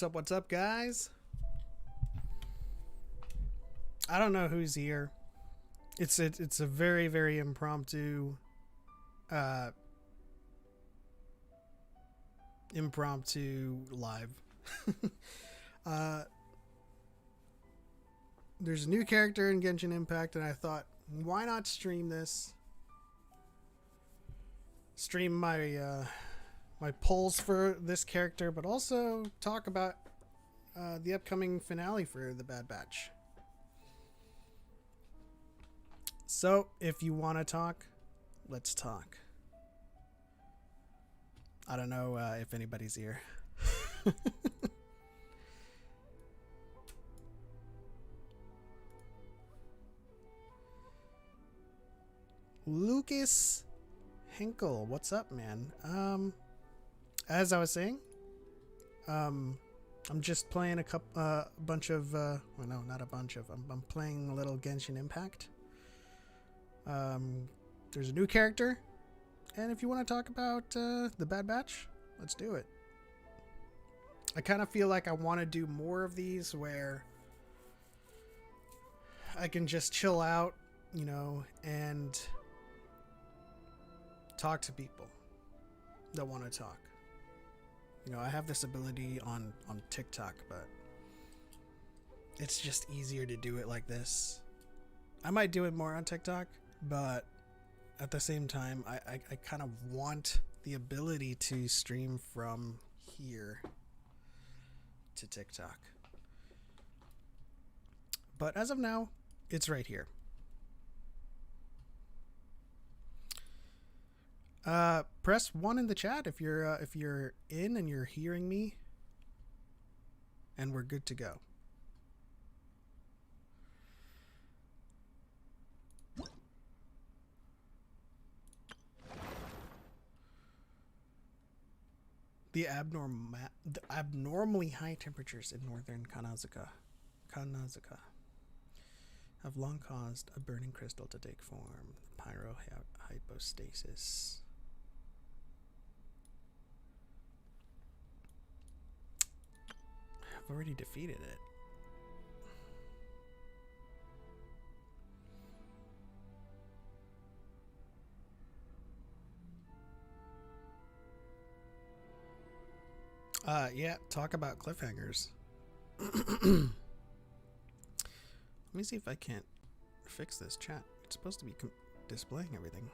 What's up, guys? I don't know who's here. It's a very impromptu uh impromptu live. uh there's a new character in Genshin Impact and I thought, why not stream this? Stream my polls for this character, but also talk about the upcoming finale for the Bad Batch. So, if you want to talk, let's talk. I don't know if anybody's here. Lucas Henkel, what's up, man? As I was saying, I'm just playing a bunch of, well, no, not a bunch of, I'm playing a little Genshin Impact. There's a new character, and if you want to talk about the Bad Batch, let's do it. I kind of feel like I want to do more of these where I can just chill out, and talk to people that want to talk. I have this ability on TikTok, but it's just easier to do it like this. I might do it more on TikTok, but at the same time, I kind of want the ability to stream from here to TikTok. But as of now, it's right here. Press 1 in the chat if you're in and you're hearing me, and we're good to go. The abnormally high temperatures in northern Kanazuka have long caused a burning crystal to take form, pyrohypostasis. I've already defeated it. Yeah, talk about cliffhangers. Let me see if I can't fix this chat. It's supposed to be displaying everything.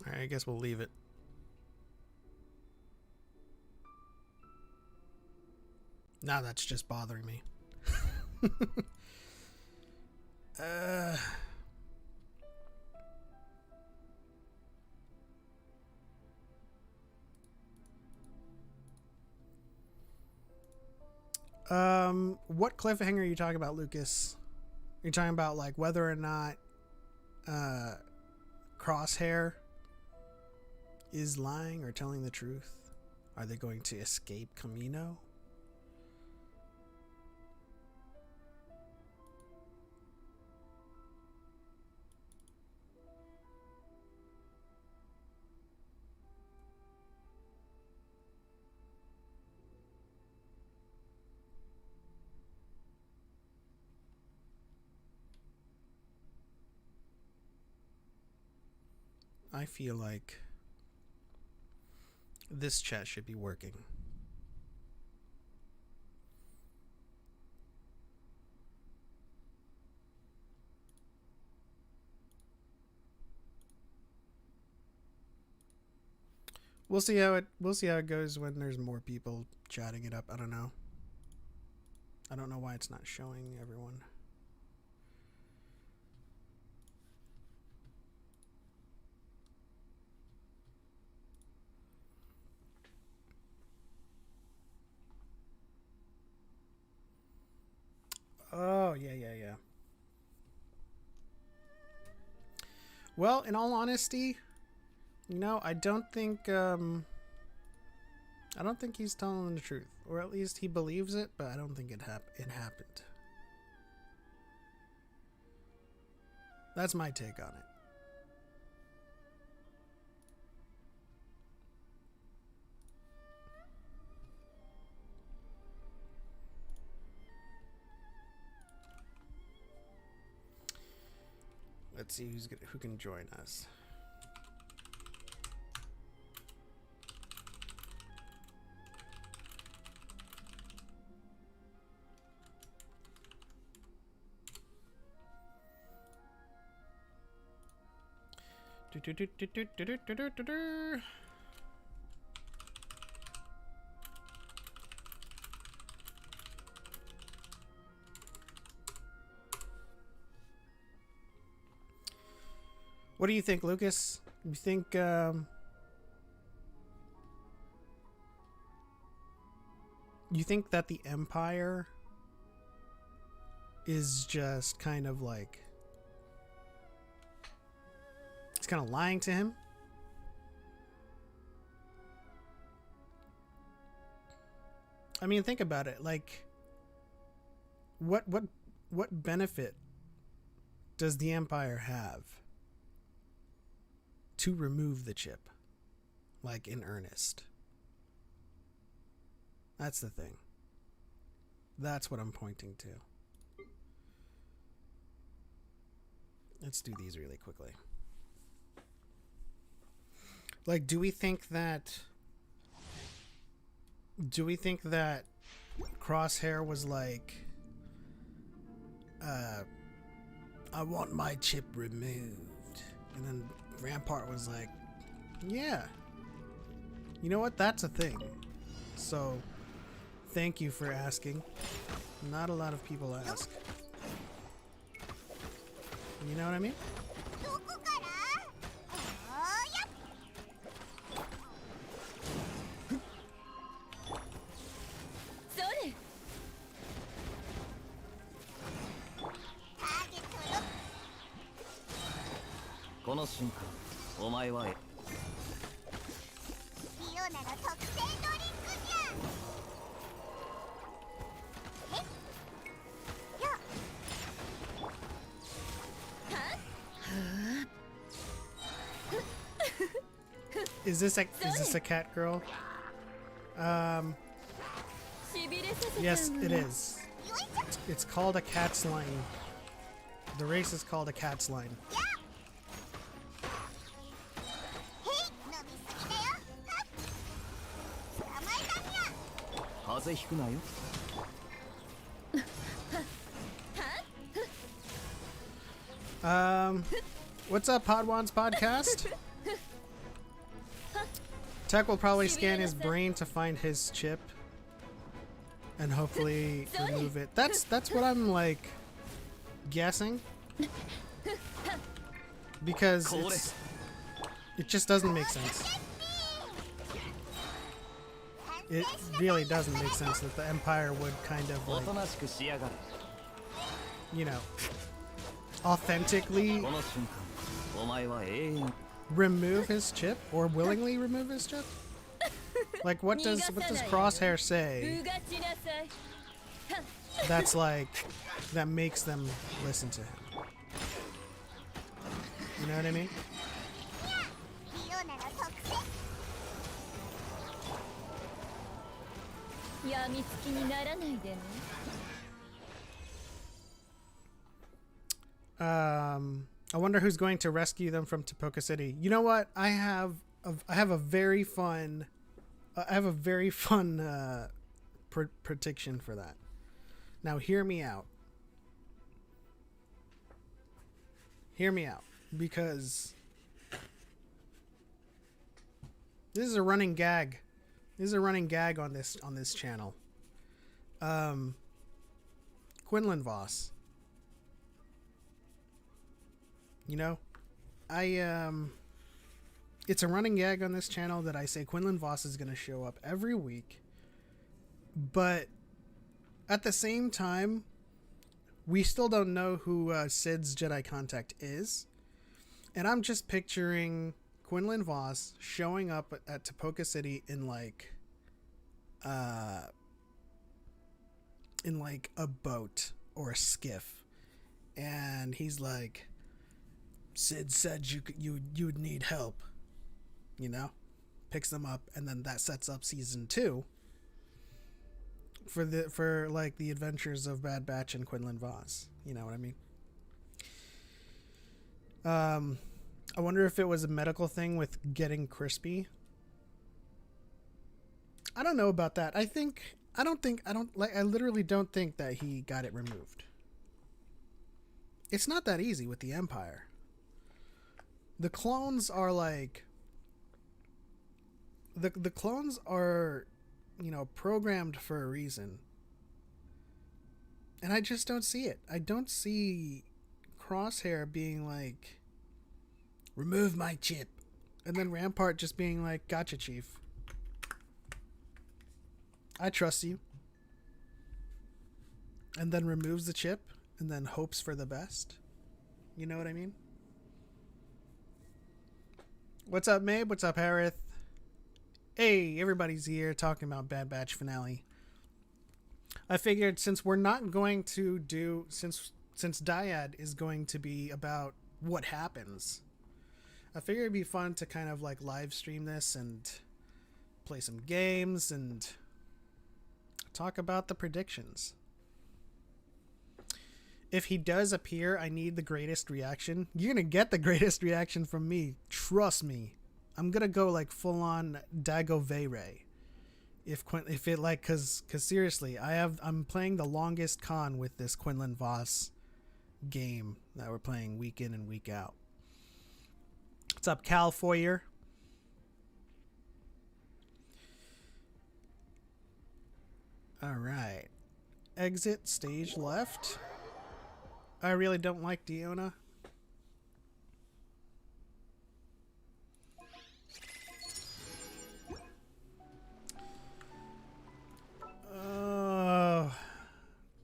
Alright, I guess we'll leave it. Now that's just bothering me. What cliffhanger are you talking about, Lucas? You're talking about like whether or not Crosshair is lying or telling the truth? Are they going to escape Camino? I feel like this chat should be working. We'll see how it goes when there's more people chatting it up. I don't know. I don't know why it's not showing everyone. Oh, yeah, yeah, yeah. Well, in all honesty, you know, I don't think he's telling the truth, or at least he believes it, but I don't think it happened. That's my take on it. Let's see who can join us. What do you think, Lucas? You think that the Empire is just kind of like, it's kind of lying to him? I mean, think about it. Like, what benefit does the Empire have to remove the chip, like, in earnest? That's the thing. That's what I'm pointing to. Let's do these really quickly. Like, do we think that Crosshair was like, I want my chip removed, and then Rampart was like, yeah, you know what, that's a thing. So thank you for asking. Not a lot of people ask. You know what I mean? Is this a cat girl? Yes, it is. It's called a cat's line. The race is called a cat's line. What's up, Podwan's podcast? Tech will probably scan his brain to find his chip and hopefully remove it. That's what I'm like guessing, because it just doesn't make sense. It really doesn't make sense that the Empire would kind of like, you know, authentically remove his chip, or willingly remove his chip. Like, what does Crosshair say that's like, that makes them listen to him? You know what I mean? I wonder who's going to rescue them from Topoka City. You know what? I have a very fun prediction for that. Now, hear me out. Hear me out, because this is a running gag. This is a running gag on this channel. Quinlan Voss. You know, it's a running gag on this channel that I say Quinlan Voss is going to show up every week, but at the same time, We still don't know who Sid's Jedi contact is. And I'm just picturing Quinlan Voss showing up at Tapoca City in like a boat or a skiff, and he's like, Sid said you'd need help, you know, picks them up, and then that sets up season 2 for like the adventures of Bad Batch and Quinlan Voss. You know what I mean? I wonder if it was a medical thing with getting crispy. I don't know about that. I literally don't think that he got it removed. It's not that easy with the Empire. The clones are like the clones are, you know, programmed for a reason. And I just don't see it. I don't see Crosshair being like, remove my chip. And then Rampart just being like, gotcha, Chief. I trust you. And then removes the chip and then hopes for the best. You know what I mean? What's up, Mabe? What's up, Harith? Hey, everybody's here talking about Bad Batch finale. I figured since we're not going to do, since Dyad is going to be about what happens, I figured it'd be fun to kind of like live stream this and play some games and talk about the predictions. If he does appear, I need the greatest reaction. You're going to get the greatest reaction from me. Trust me. I'm going to go like full on Dago Veyre. If it like, cause seriously, I'm playing the longest con with this Quinlan Voss game that we're playing week in and week out. What's up, Cal Foyer? All right. Exit stage left. I really don't like Diona.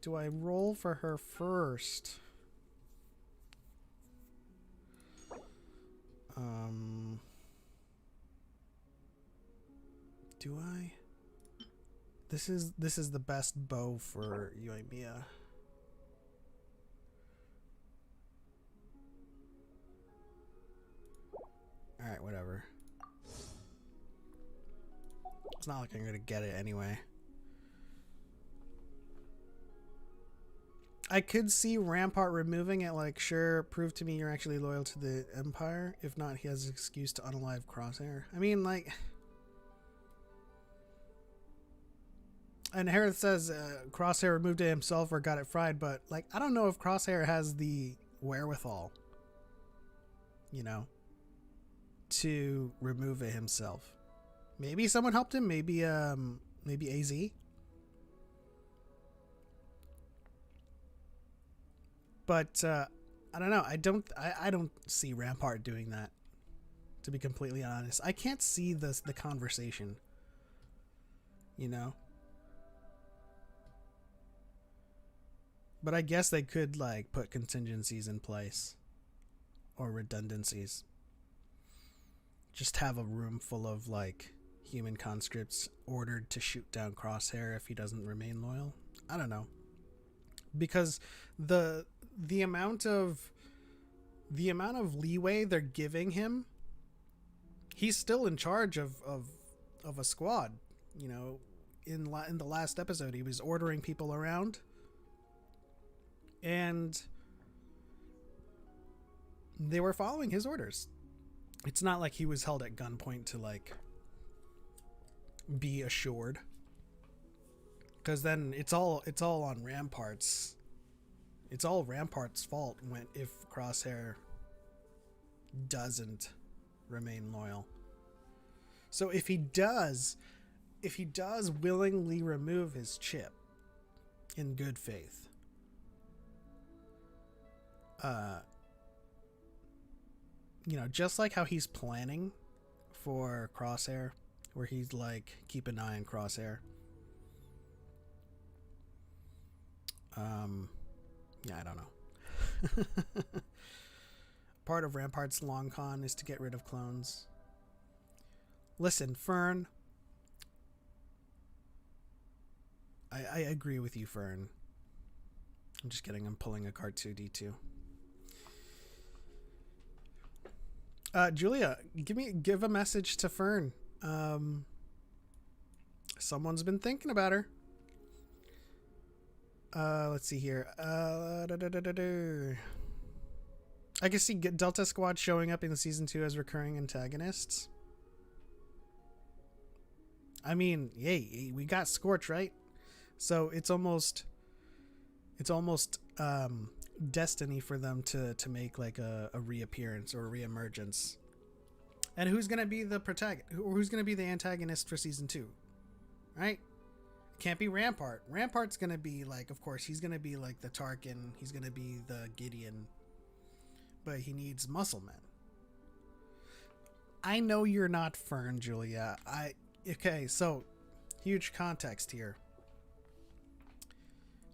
Do I roll for her first? Do I? This is the best bow for Yoimiya. Alright, whatever. It's not like I'm gonna get it anyway. I could see Rampart removing it, like, sure, prove to me you're actually loyal to the Empire. If not, he has an excuse to unalive Crosshair. I mean, like... And Harith says Crosshair removed it himself or got it fried, but, like, I don't know if Crosshair has the wherewithal, you know, to remove it himself. Maybe someone helped him, maybe AZ. But I don't know. I don't see Rampart doing that, to be completely honest. I can't see the conversation, you know. But I guess they could like put contingencies in place or redundancies. Just have a room full of like human conscripts ordered to shoot down Crosshair if he doesn't remain loyal. I don't know. Because the amount of leeway they're giving him, he's still in charge of a squad. You know, in the last episode, he was ordering people around, and they were following his orders. It's not like he was held at gunpoint to like be assured, because then it's all on Rampart's. It's all Rampart's fault if Crosshair doesn't remain loyal. So if he does willingly remove his chip in good faith, you know, just like how he's planning for Crosshair, where he's like, keep an eye on Crosshair. Yeah, I don't know. Part of Rampart's long con is to get rid of clones. Listen, Fern. I agree with you, Fern. I'm just kidding. I'm pulling a card 2D2. Julia, give a message to Fern. Someone's been thinking about her. Let's see here. I can see Delta Squad showing up in season 2 as recurring antagonists. I mean, yay, we got Scorch, right? So it's almost destiny for them to make like a reappearance or a reemergence. And who's gonna be the protagonist? Who's gonna be the antagonist for season 2? Right? Can't be Rampart. Rampart's gonna be like, of course, he's gonna be like the Tarkin. He's gonna be the Gideon. But he needs muscle men. I know you're not Fern, Julia. Okay, so huge context here.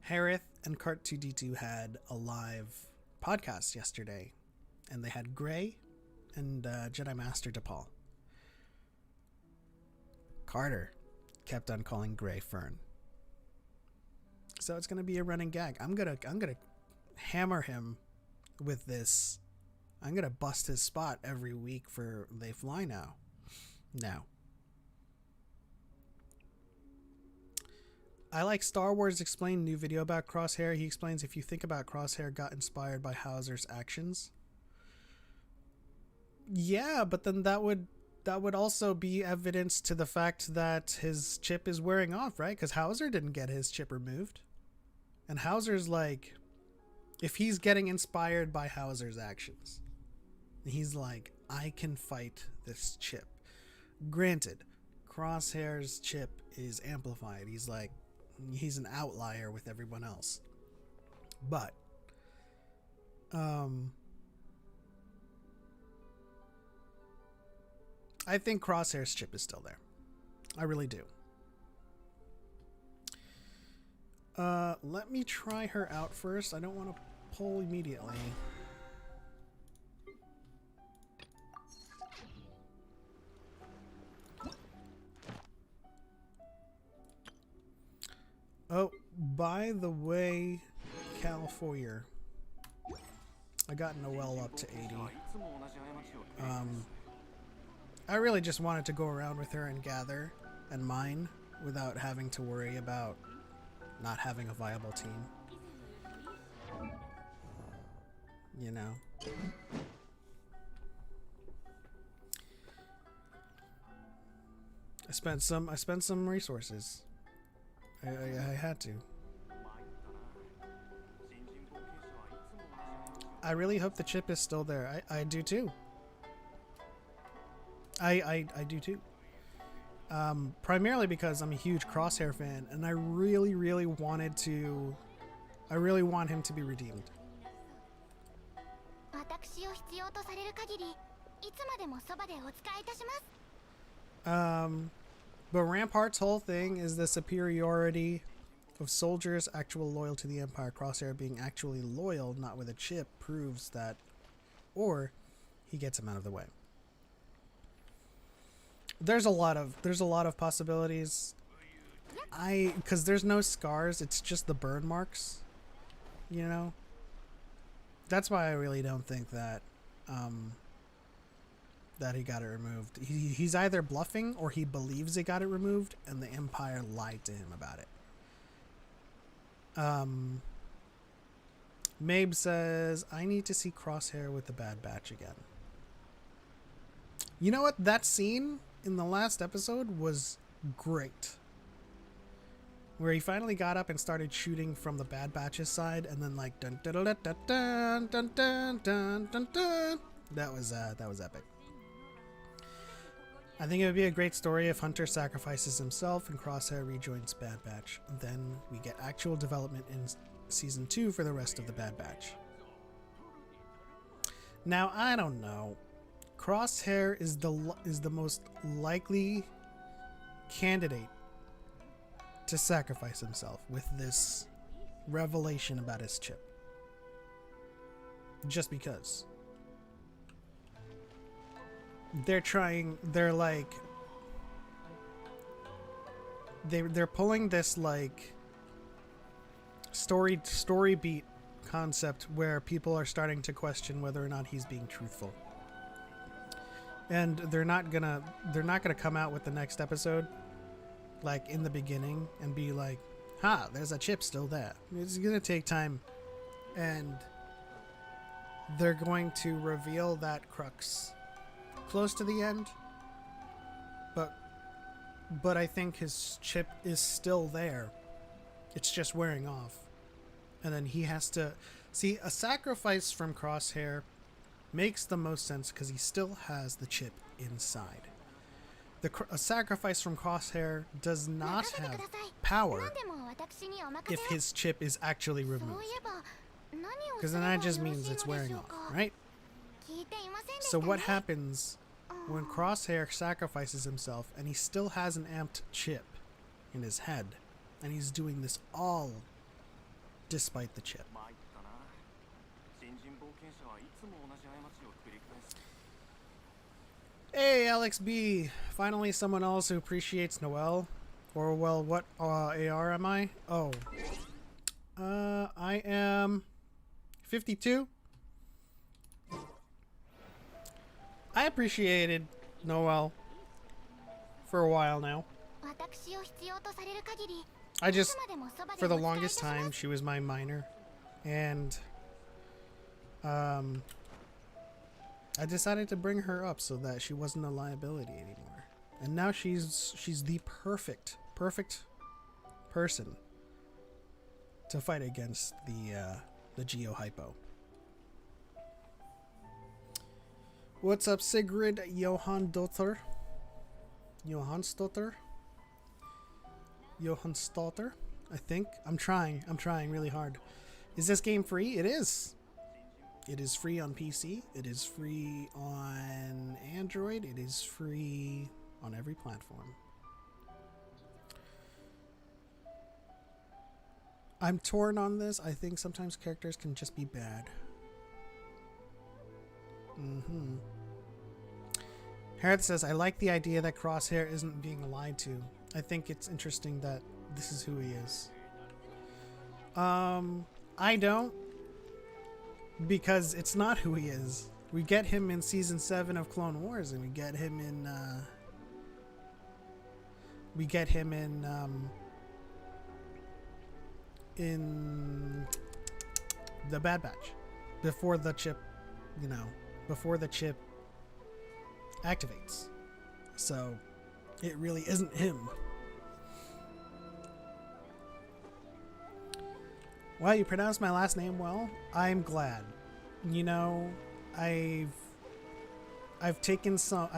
Harith and Cart2D2 had a live podcast yesterday, and they had Gray and Jedi Master DePaul. Carter kept on calling Gray Fern. So it's gonna be a running gag. I'm gonna hammer him with this. I'm gonna bust his spot every week for They Fly Now. I like Star Wars Explained new video about Crosshair. He explains if you think about Crosshair got inspired by Hauser's actions. Yeah, but then that would also be evidence to the fact that his chip is wearing off, right? Because Hauser didn't get his chip removed. And Hauser's like, if he's getting inspired by Hauser's actions, he's like, I can fight this chip. Granted, Crosshair's chip is amplified. He's like, he's an outlier with everyone else. But, I think Crosshair's chip is still there. I really do. Let me try her out first. I don't want to pull immediately. Oh, by the way, Cal Foyer, I got Noelle up to 80. I really just wanted to go around with her and gather and mine without having to worry about not having a viable team. You know? I spent some resources. I had to. I really hope the chip is still there. I do too. I do too. Primarily because I'm a huge Crosshair fan, and I really want him to be redeemed. But Rampart's whole thing is the superiority of soldiers, actual loyal to the Empire. Crosshair being actually loyal, not with a chip, proves that, or he gets him out of the way. There's a lot of possibilities. Because there's no scars, it's just the burn marks, you know? That's why I really don't think that, that he got it removed. He's either bluffing or he believes he got it removed and the Empire lied to him about it. Mabe says, I need to see Crosshair with the Bad Batch again. You know what? That scene in the last episode was great. Where he finally got up and started shooting from the Bad Batch's side, and then like dun dun dun dun dun dun dun dun dun dun. That was epic. I think it would be a great story if Hunter sacrifices himself and Crosshair rejoins Bad Batch. Then we get actual development in season 2 for the rest of the Bad Batch. Now I don't know. Crosshair is the most likely candidate to sacrifice himself with this revelation about his chip. just because. They're like they're pulling this like story beat concept where people are starting to question whether or not he's being truthful. And they're not gonna come out with the next episode like in the beginning and be like, "Ha, there's a chip still there." It's gonna take time, and they're going to reveal that crux close to the end. But I think his chip is still there. It's just wearing off. And then he has to see a sacrifice from Crosshair makes the most sense because he still has the chip inside. A sacrifice from Crosshair does not have power if his chip is actually removed. Because then that just means it's wearing off, right? So what happens when Crosshair sacrifices himself and he still has an amped chip in his head, and he's doing this all despite the chip? Hey, Alex B. Finally someone else who appreciates Noelle. Or, well, what AR am I? Oh. I am 52. I appreciated Noelle for a while now. I just, for the longest time, she was my minor. And, I decided to bring her up so that she wasn't a liability anymore. And now she's the perfect person to fight against the Geo Hypo. What's up, Sigrid Johansdotter? Johansdotter, I think. I'm trying really hard. Is this game free? It is. It is free on PC. It is free on Android. It is free on every platform. I'm torn on this. I think sometimes characters can just be bad. Harriet says, I like the idea that Crosshair isn't being lied to. I think it's interesting that this is who he is. I don't. Because it's not who he is. We get him in season 7 of Clone Wars, and we get him in the Bad Batch, before the chip activates. So it really isn't him. Wow, you pronounced my last name well. I'm glad. You know, I've taken some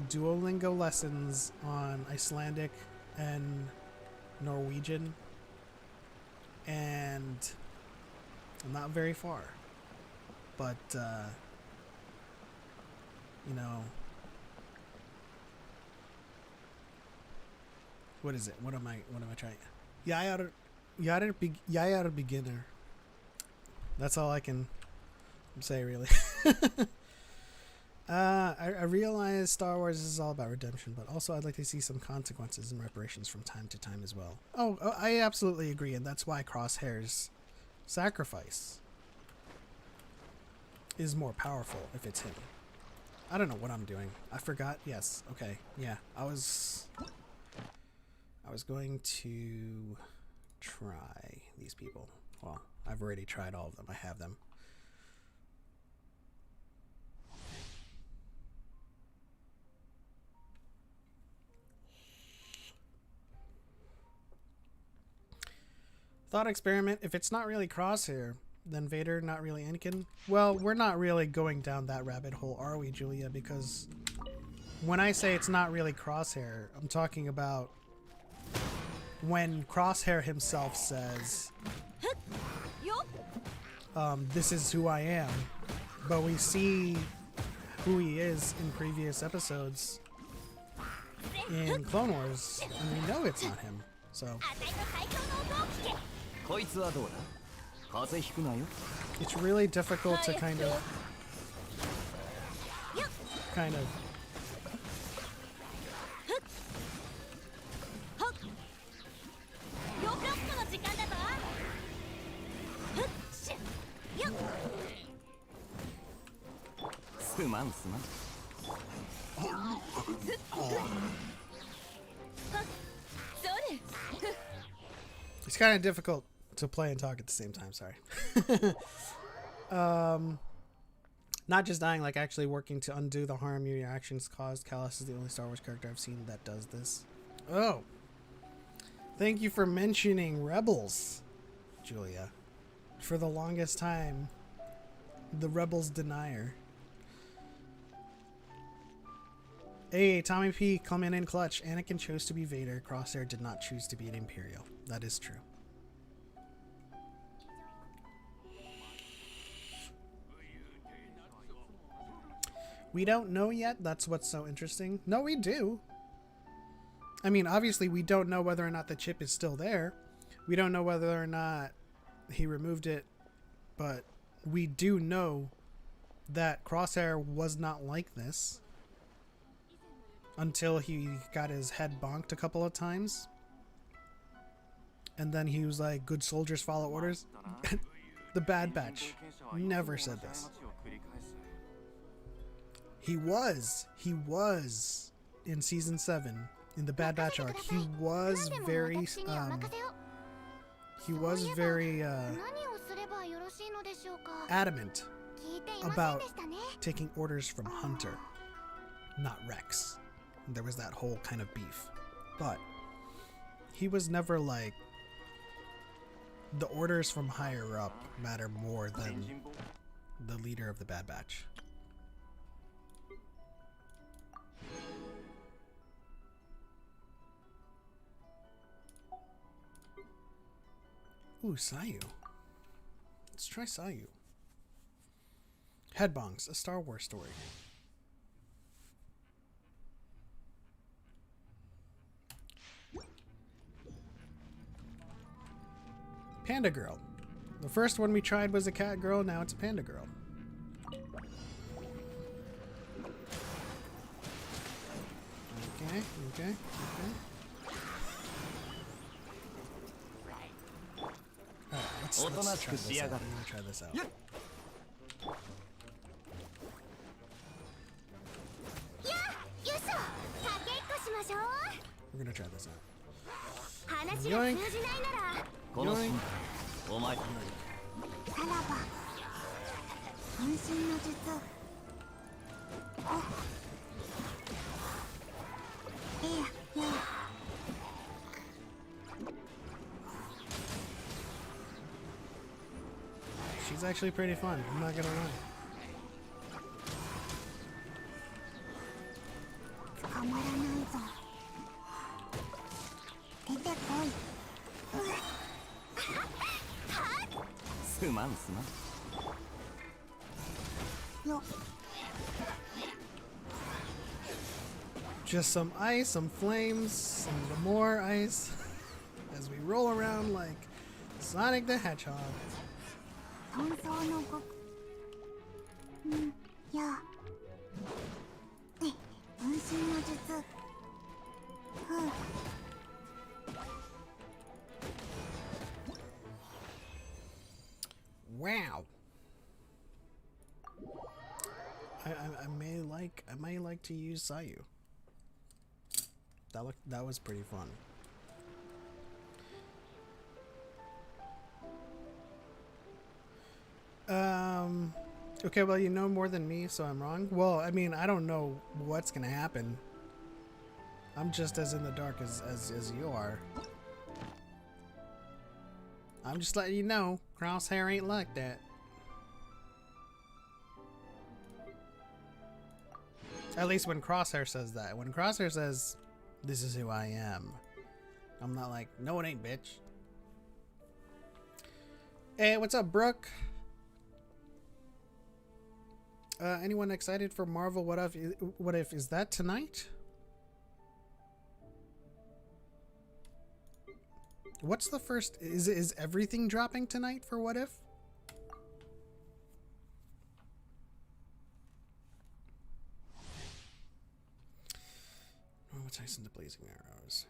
Duolingo lessons on Icelandic and Norwegian, and I'm not very far. But you know, what is it? What am I trying? Yada beginner. That's all I can say, really. I realize Star Wars is all about redemption, but also I'd like to see some consequences and reparations from time to time as well. Oh, I absolutely agree, and that's why Crosshair's sacrifice is more powerful if it's him. I don't know what I'm doing. I forgot. Yes. Okay. Yeah. I was going to try these people. Well, I've already tried all of them. I have them. Thought experiment. If it's not really Crosshair, then Vader, not really Anakin. Well, we're not really going down that rabbit hole, are we, Julia? Because when I say it's not really Crosshair, I'm talking about when Crosshair himself says, this is who I am, but we see who he is in previous episodes in Clone Wars, and we know it's not him. So It's really difficult to kind of it's kind of difficult to play and talk at the same time, sorry. Not just dying, like actually working to undo the harm your actions caused. Callus is the only Star Wars character I've seen that does this. Oh. Thank you for mentioning Rebels, Julia. For the longest time, the Rebels denier. Hey, Tommy P, coming in clutch. Anakin chose to be Vader. Crosshair did not choose to be an Imperial. That is true. We don't know yet. That's what's so interesting. No, we do. I mean, obviously, we don't know whether or not the chip is still there. We don't know whether or not he removed it. But we do know that Crosshair was not like this until he got his head bonked a couple of times. And then he was like, good soldiers follow orders. The Bad Batch never said this. He was in season 7 in the Bad Batch arc. He was very adamant about taking orders from Hunter, not Rex. There was that whole kind of beef, but he was never like, the orders from higher up matter more than the leader of the Bad Batch. Ooh, Sayu. Let's try Sayu. Headbongs, a Star Wars story. Panda Girl. The first one we tried was a cat girl, now it's a panda girl. Okay. Alright, let's try this out. I'm gonna try this out. We're gonna try this out. Yoink. Yoink. She's actually pretty fun, I'm not gonna lie. Just some ice, some flames, some more ice as we roll around like Sonic the Hedgehog. Wow. I may like to use Sayu. That was pretty fun. Okay, well, you know more than me, so I'm wrong. Well, I mean, I don't know what's gonna happen. I'm just as in the dark as you are. I'm just letting you know, Crosshair ain't like that. At least when Crosshair says that. When Crosshair says, this is who I am, I'm not like, no it ain't, bitch. Hey, what's up, Brooke? Anyone excited for Marvel What If? Is that tonight? What's the first? Is everything dropping tonight for What If? Oh, Tyson to Blazing Arrows.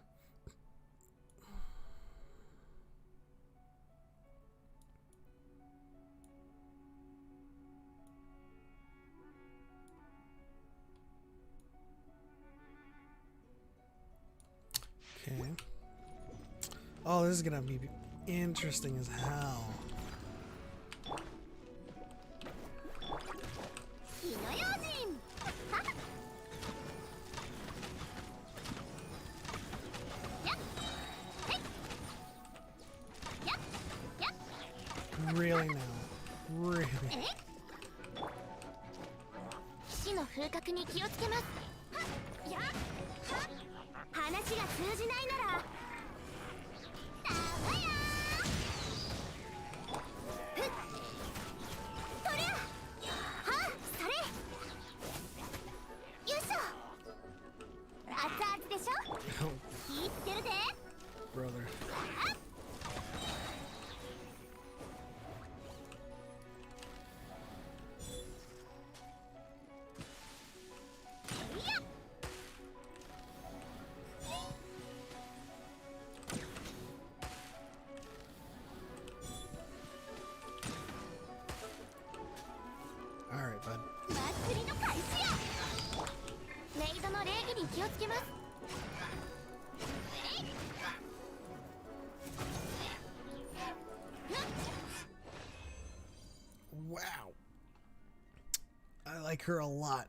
Okay. Oh, this is gonna be interesting as hell. Really now? Really? 騎士の風格に気をつけます。はっやっはっ話が通じないならダメやふっとりゃはっそれよいしょ熱々でしょ気つけるで Brother. Alright, bud. 祭りの開始やメイドの礼儀に気をつけます Wow. I like her a lot.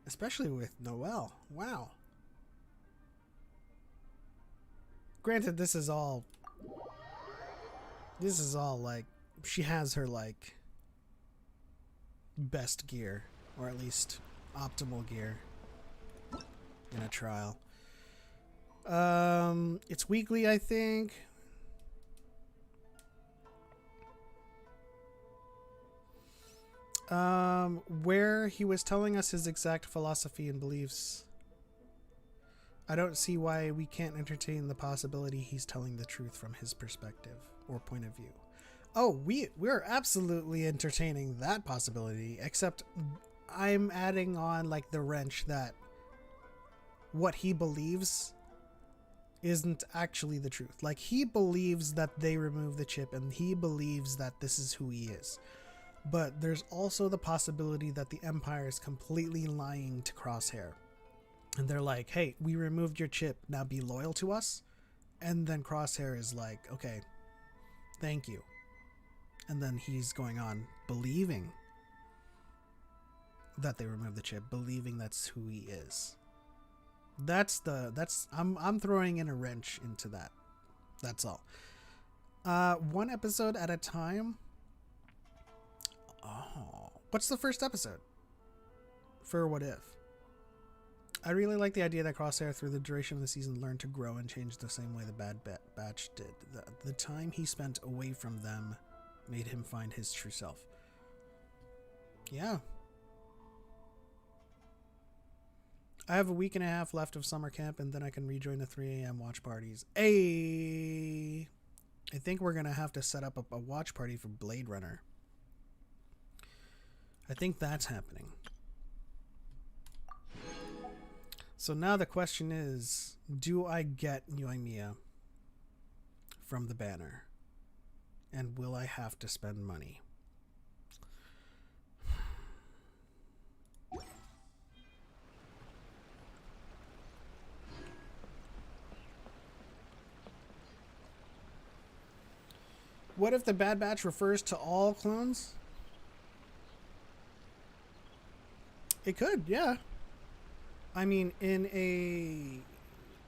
Especially with Noelle. Wow. Granted, this is all like, she has her like best gear, or at least optimal gear in a trial. It's weekly, I think. Where he was telling us his exact philosophy and beliefs. I don't see why we can't entertain the possibility he's telling the truth from his perspective or point of view. Oh, we're absolutely entertaining that possibility, except I'm adding on like the wrench that what he believes isn't actually the truth. Like, he believes that they removed the chip and he believes that this is who he is. But there's also the possibility that the Empire is completely lying to Crosshair. And they're like, hey, we removed your chip, now be loyal to us. And then Crosshair is like, okay, thank you. And then he's going on believing that they removed the chip, believing that's who he is. I'm throwing in a wrench into that. That's all. One episode at a time. Oh, what's the first episode for What If? I really like the idea that Crosshair, through the duration of the season, learned to grow and change the same way the Bad Batch did. The time he spent away from them made him find his true self. Yeah. I have a week and a half left of summer camp, and then I can rejoin the 3 a.m. watch parties. Hey! I think we're going to have to set up a watch party for Blade Runner. I think that's happening. So now the question is, do I get Yoimiya from the banner? And will I have to spend money? What if the Bad Batch refers to all clones? It could, yeah. I mean, in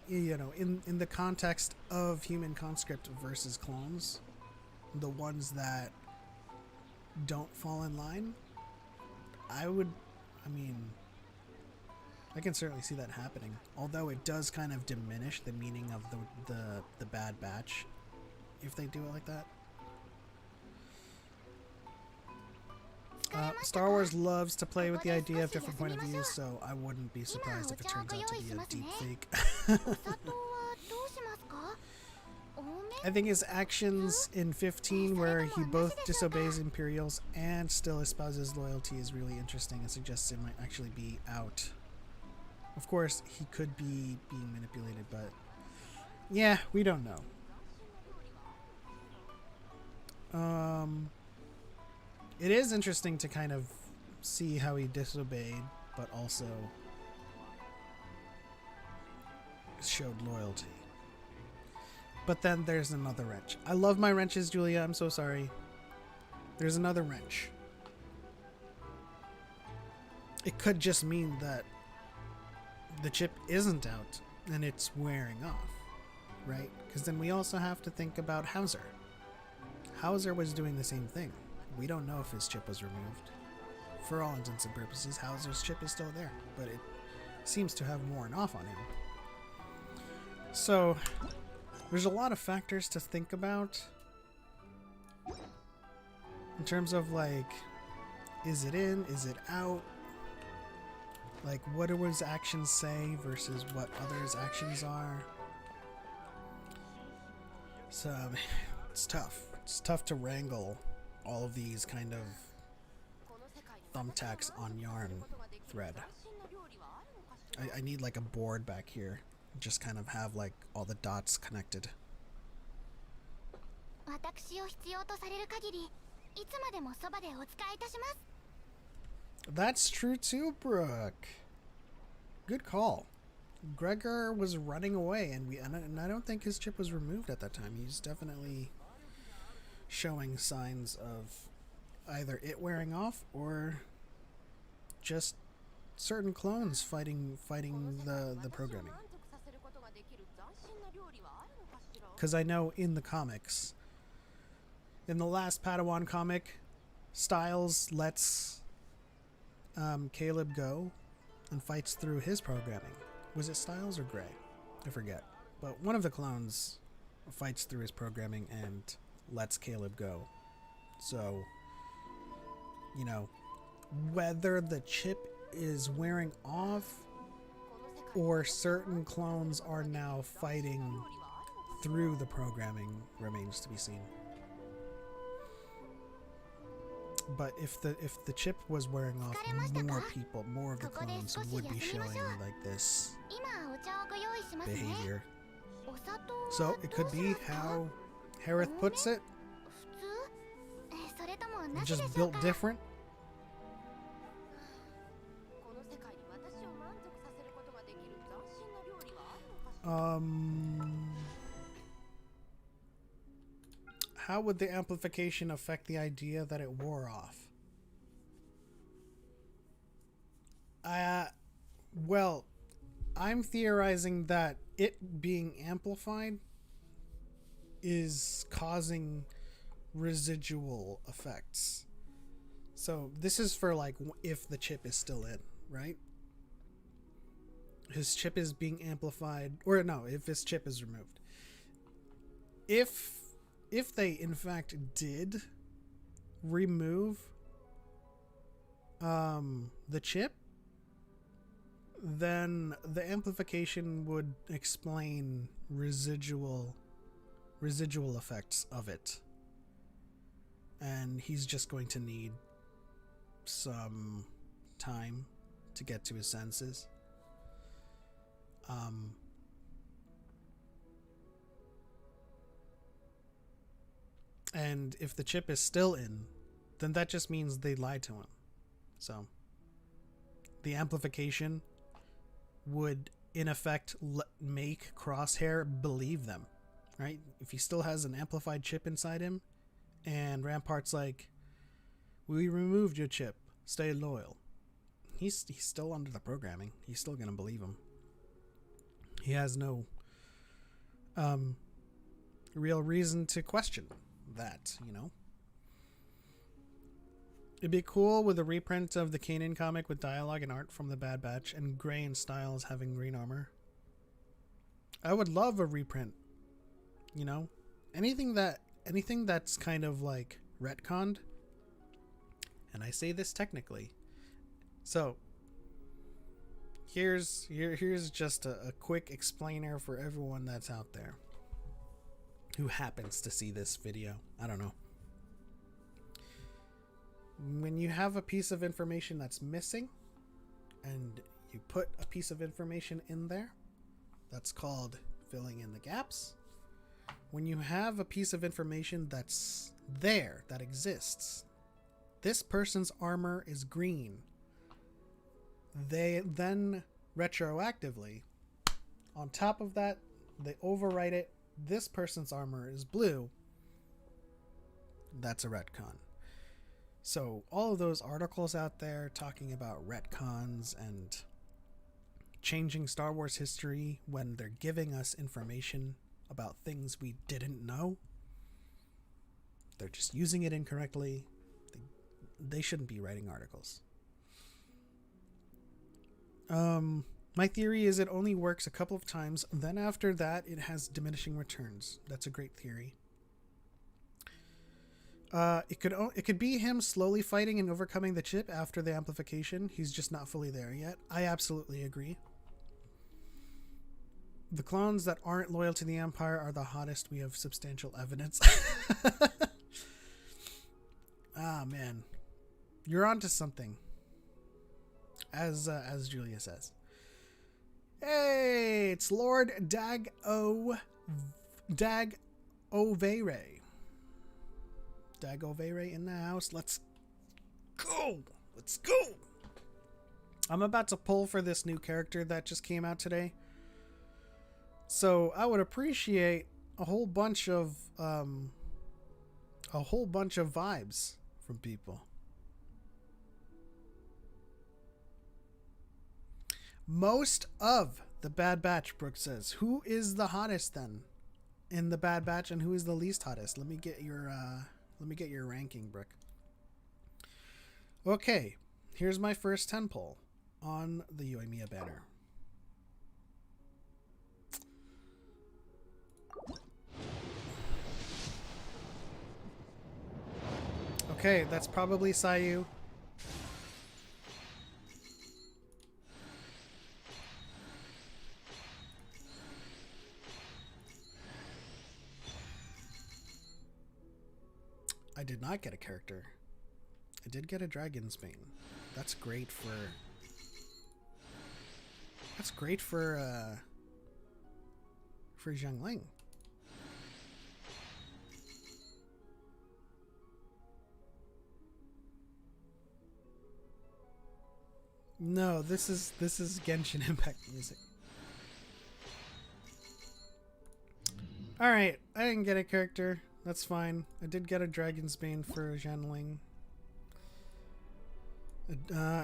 the context of human conscript versus clones, the ones that don't fall in line, I can certainly see that happening. Although it does kind of diminish the meaning of the Bad Batch if they do it like that. Star Wars loves to play with the idea of different point of views, so I wouldn't be surprised if it turns out to be a deep fake. I think his actions in 15, where he both disobeys Imperials and still espouses loyalty, is really interesting and suggests it might actually be out. Of course, he could be being manipulated, but yeah, we don't know. It is interesting to kind of see how he disobeyed, but also showed loyalty. But then there's another wrench. I love my wrenches, Julia. I'm so sorry. There's another wrench. It could just mean that the chip isn't out and it's wearing off, right? Because then we also have to think about Hauser. Hauser was doing the same thing. We don't know if his chip was removed. For all intents and purposes, Hauser's chip is still there, but it seems to have worn off on him. So there's a lot of factors to think about in terms of, like, is it in, is it out? Like, what do his actions say versus what others' actions are? So it's tough. It's tough to wrangle all of these kind of thumbtacks on yarn thread. I need like a board back here. Just kind of have like all the dots connected. That's true too, Brooke. Good call. Gregor was running away, and I don't think his chip was removed at that time. He's definitely showing signs of either it wearing off or just certain clones fighting the programming. Because I know in the comics, in the last Padawan comic, Styles lets Caleb go and fights through his programming. Was it Styles or Gray? I forget. But one of the clones fights through his programming and lets Caleb go. So, you know, whether the chip is wearing off or certain clones are now fighting through the programming remains to be seen. But if the chip was wearing off, more of the clones would be showing like this behavior. So it could be how Harith puts it, just built different. How would the amplification affect the idea that it wore off? Well, I'm theorizing that it being amplified is causing residual effects. So this is for like if the chip is still in, right? His chip is being amplified, or no, if his chip is removed. If they in fact did remove the chip, then the amplification would explain residual effects of it. And he's just going to need some time to get to his senses. And if the chip is still in, then that just means they lied to him. So the amplification would in effect make Crosshair believe them, right? If he still has an amplified chip inside him and Rampart's like, we removed your chip, stay loyal, he's still under the programming. He's still gonna believe him. He has no real reason to question that, you know. It'd be cool with a reprint of the Kanan comic with dialogue and art from the Bad Batch and Gray and Styles having green armor. I would love a reprint, you know. Anything that's kind of like retconned, and I say this technically. So here's just a quick explainer for everyone that's out there. who happens to see this video. I don't know. When you have a piece of information that's missing and you put a piece of information in there, that's called filling in the gaps. When you have a piece of information that's there, that exists, this person's armor is green. They then retroactively, on top of that, they overwrite it. This person's armor is blue. That's a retcon. So all of those articles out there talking about retcons and changing Star Wars history when they're giving us information about things we didn't know, they're just using it incorrectly. They shouldn't be writing articles. My theory is it only works a couple of times, then after that it has diminishing returns. That's a great theory. It could be him slowly fighting and overcoming the chip after the amplification. He's just not fully there yet. I absolutely agree. The clones that aren't loyal to the Empire are the hottest. We have substantial evidence. Ah, man. You're onto something. As Julia says. Hey, it's Lord Dag-O-Vere. Dag-O-Vere in the house. Let's go. Let's go. I'm about to pull for this new character that just came out today. So I would appreciate a whole bunch of vibes from people. Most of the Bad Batch, Brooke says. Who is the hottest then in the Bad Batch, and who is the least hottest? Let me get your ranking, Brooke. Okay, here's my first 10 poll on the Yoimiya banner. Okay, that's probably Sayu. I did not get a character. I did get a Dragon's Bane. That's great for... That's great for Xiangling. No, this is Genshin Impact music. Alright, I didn't get a character. That's fine. I did get a Dragon's Bane for Xiangling.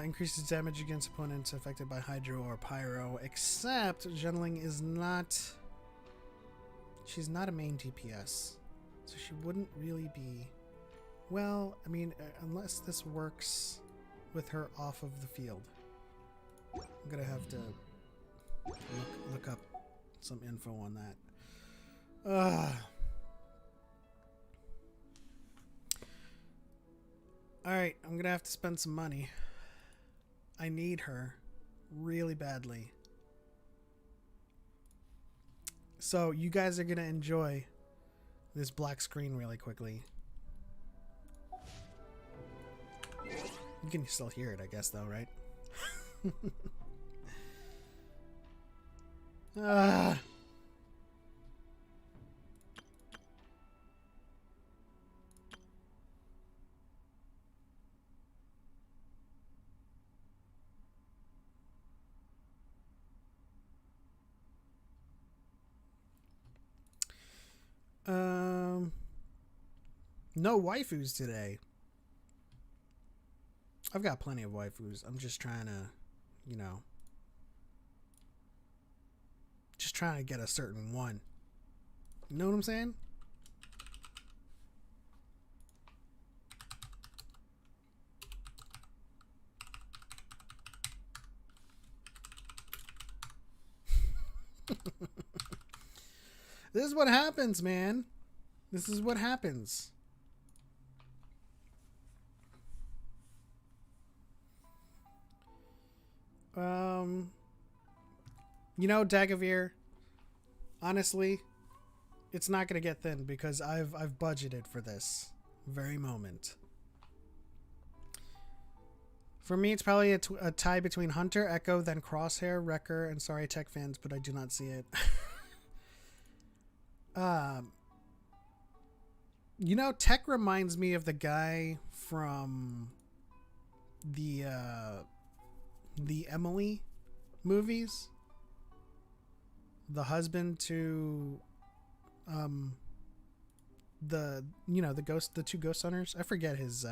Increases damage against opponents affected by Hydro or Pyro, except Xiangling is not... She's not a main DPS. So she wouldn't really be... Well, I mean, unless this works with her off of the field. I'm gonna have to look up some info on that. Alright, I'm gonna have to spend some money. I need her really badly. So you guys are gonna enjoy this black screen really quickly. You can still hear it, I guess, though, right? No waifus today. I've got plenty of waifus. I'm just trying to, you know, just trying to get a certain one. You know what I'm saying? This is what happens, man. This is what happens. You know, Dagavir, honestly, it's not gonna get thin because I've budgeted for this very moment. For me, it's probably a tie between Hunter, Echo, then Crosshair, Wrecker, and sorry, Tech fans, but I do not see it. You know, Tech reminds me of the guy from the Emily movies. The husband to the two ghost hunters. I forget his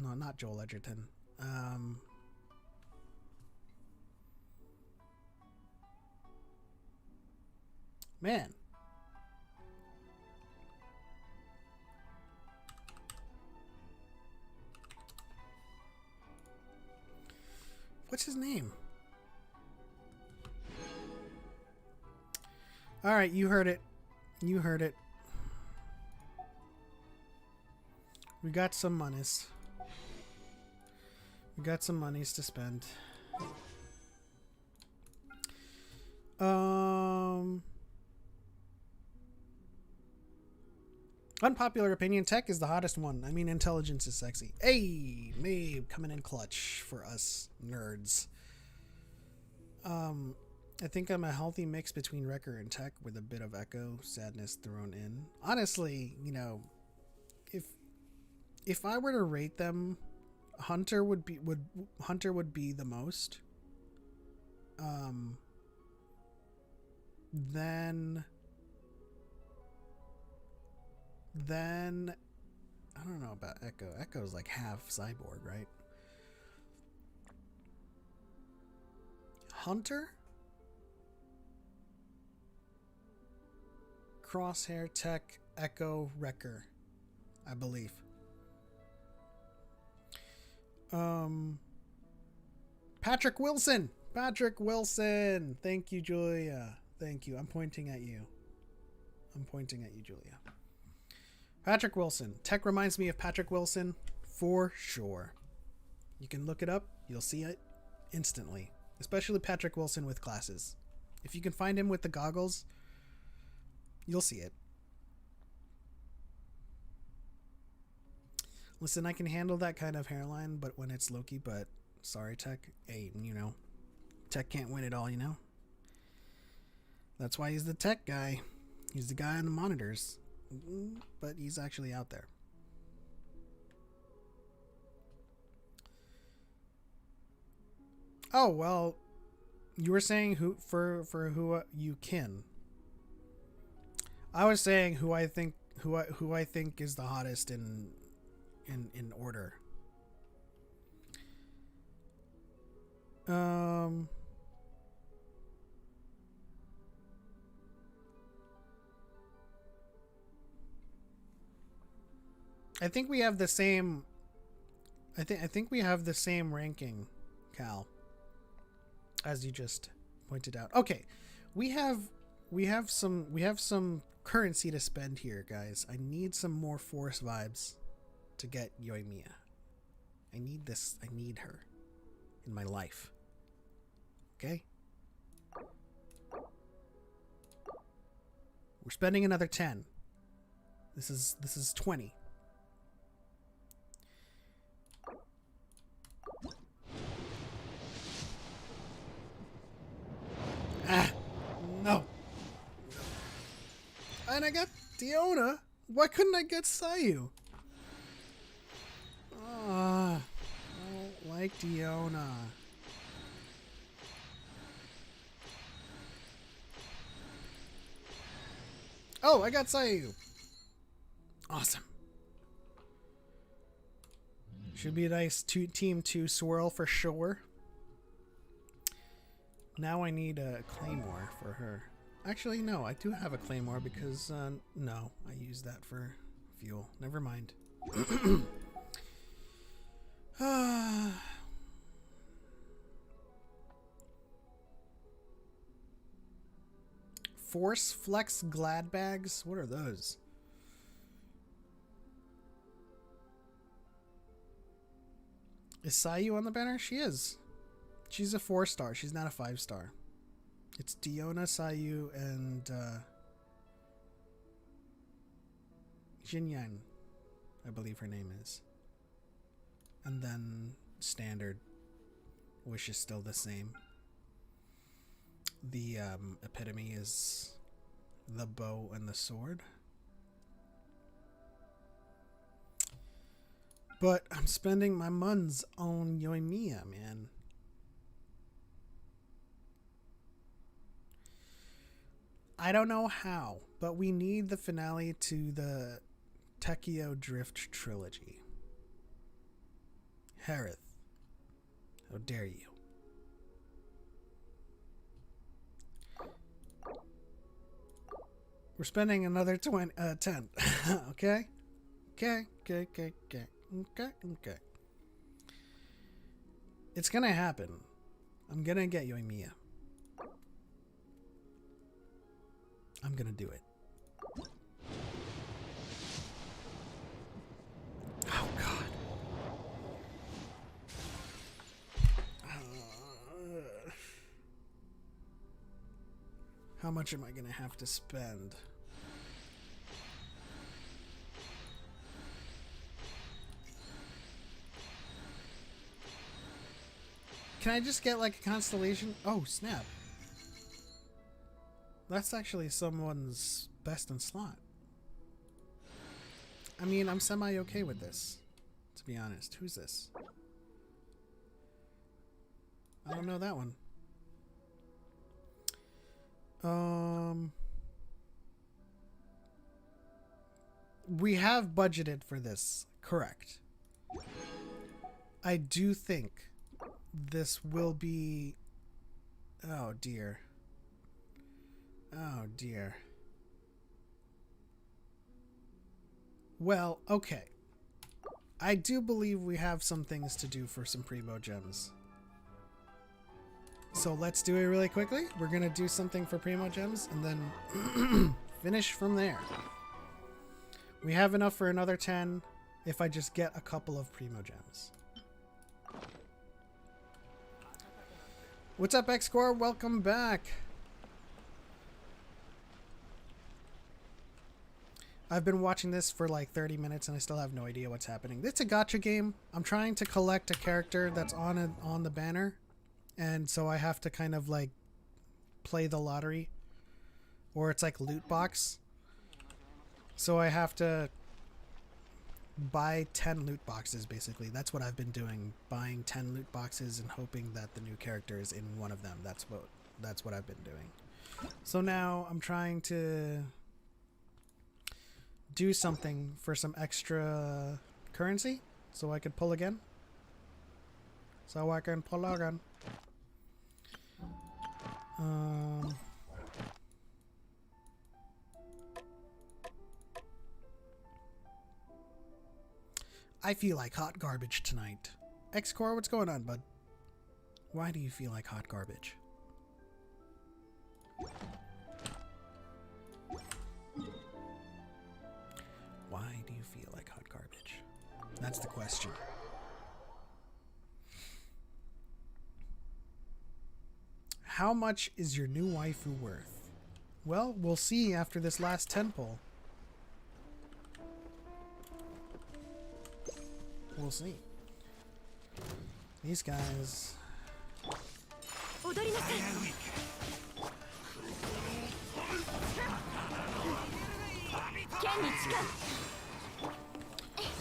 not Joel Edgerton. Man. What's his name? All right, you heard it. You heard it. We got some monies. We got some monies to spend. Unpopular opinion, Tech is the hottest one. I mean, intelligence is sexy. Hey, Maeve coming in clutch for us nerds. I think I'm a healthy mix between Wrecker and Tech with a bit of Echo sadness thrown in. Honestly, you know, if I were to rate them, Hunter would be the most. Then I don't know about Echo. Echo's like half cyborg, right? Hunter, Crosshair, Tech, Echo, Wrecker, I believe. Patrick Wilson. Thank you, Julia. Thank you. I'm pointing at you, Julia. Patrick Wilson. Tech reminds me of Patrick Wilson for sure. You can look it up. You'll see it instantly. Especially Patrick Wilson with glasses. If you can find him with the goggles, you'll see it. Listen, I can handle that kind of hairline, but when it's Loki, but sorry, Tech. Hey, you know, Tech can't win it all, you know? That's why he's the Tech guy. He's the guy on the monitors. But he's actually out there. Oh, well, you were saying who you can. I was saying who I think is the hottest in order. I think we have the same. I think we have the same ranking, Cal. As you just pointed out. Okay, we have some currency to spend here, guys. I need some more Force vibes to get Yoimiya. I need this. I need her in my life. Okay. We're spending another 10. This is 20. No. And I got Diona. Why couldn't I get Sayu? I don't like Diona. Oh, I got Sayu. Awesome. Should be a nice team 2 swirl for sure. Now I need a claymore for her. Actually, no, I do have a claymore because, no, I use that for fuel. Never mind. Force Flex Glad Bags? What are those? Is Sayu on the banner? She is. She's a 4-star. She's not a 5-star. It's Diona, Sayu, and Jinyan, I believe her name is. And then standard, which is still the same. The epitome is the bow and the sword. But I'm spending my muns on Yoimiya, man. I don't know how, but we need the finale to the Tekio Drift trilogy. Harith, how dare you? We're spending another 10. Okay? Okay. It's gonna happen. I'm gonna get Yoimiya. I'm gonna do it. Oh, God. How much am I gonna have to spend? Can I just get like a constellation? Oh, snap. That's actually someone's best in slot. I mean, I'm semi-okay with this, to be honest. Who's this? I don't know that one. We have budgeted for this, correct. I do think this will be... Oh, dear. Oh, dear. Well, okay. I do believe we have some things to do for some Primo Gems. So let's do it really quickly. We're going to do something for Primo Gems and then finish from there. We have enough for another 10 if I just get a couple of Primo Gems. What's up, X-Core? Welcome back. I've been watching this for like 30 minutes and I still have no idea what's happening. It's a gacha game. I'm trying to collect a character that's on the banner. And so I have to kind of like play the lottery. Or it's like loot box. So I have to buy 10 loot boxes basically. That's what I've been doing. Buying 10 loot boxes and hoping that the new character is in one of them. That's what I've been doing. So now I'm trying to do something for some extra currency so I could pull again. So I can pull again. I feel like hot garbage tonight. X-Core, what's going on, bud? Why do you feel like hot garbage? Why do you feel like hot garbage? That's the question. How much is your new waifu worth? Well, we'll see after this last 10 pull. We'll see. These guys...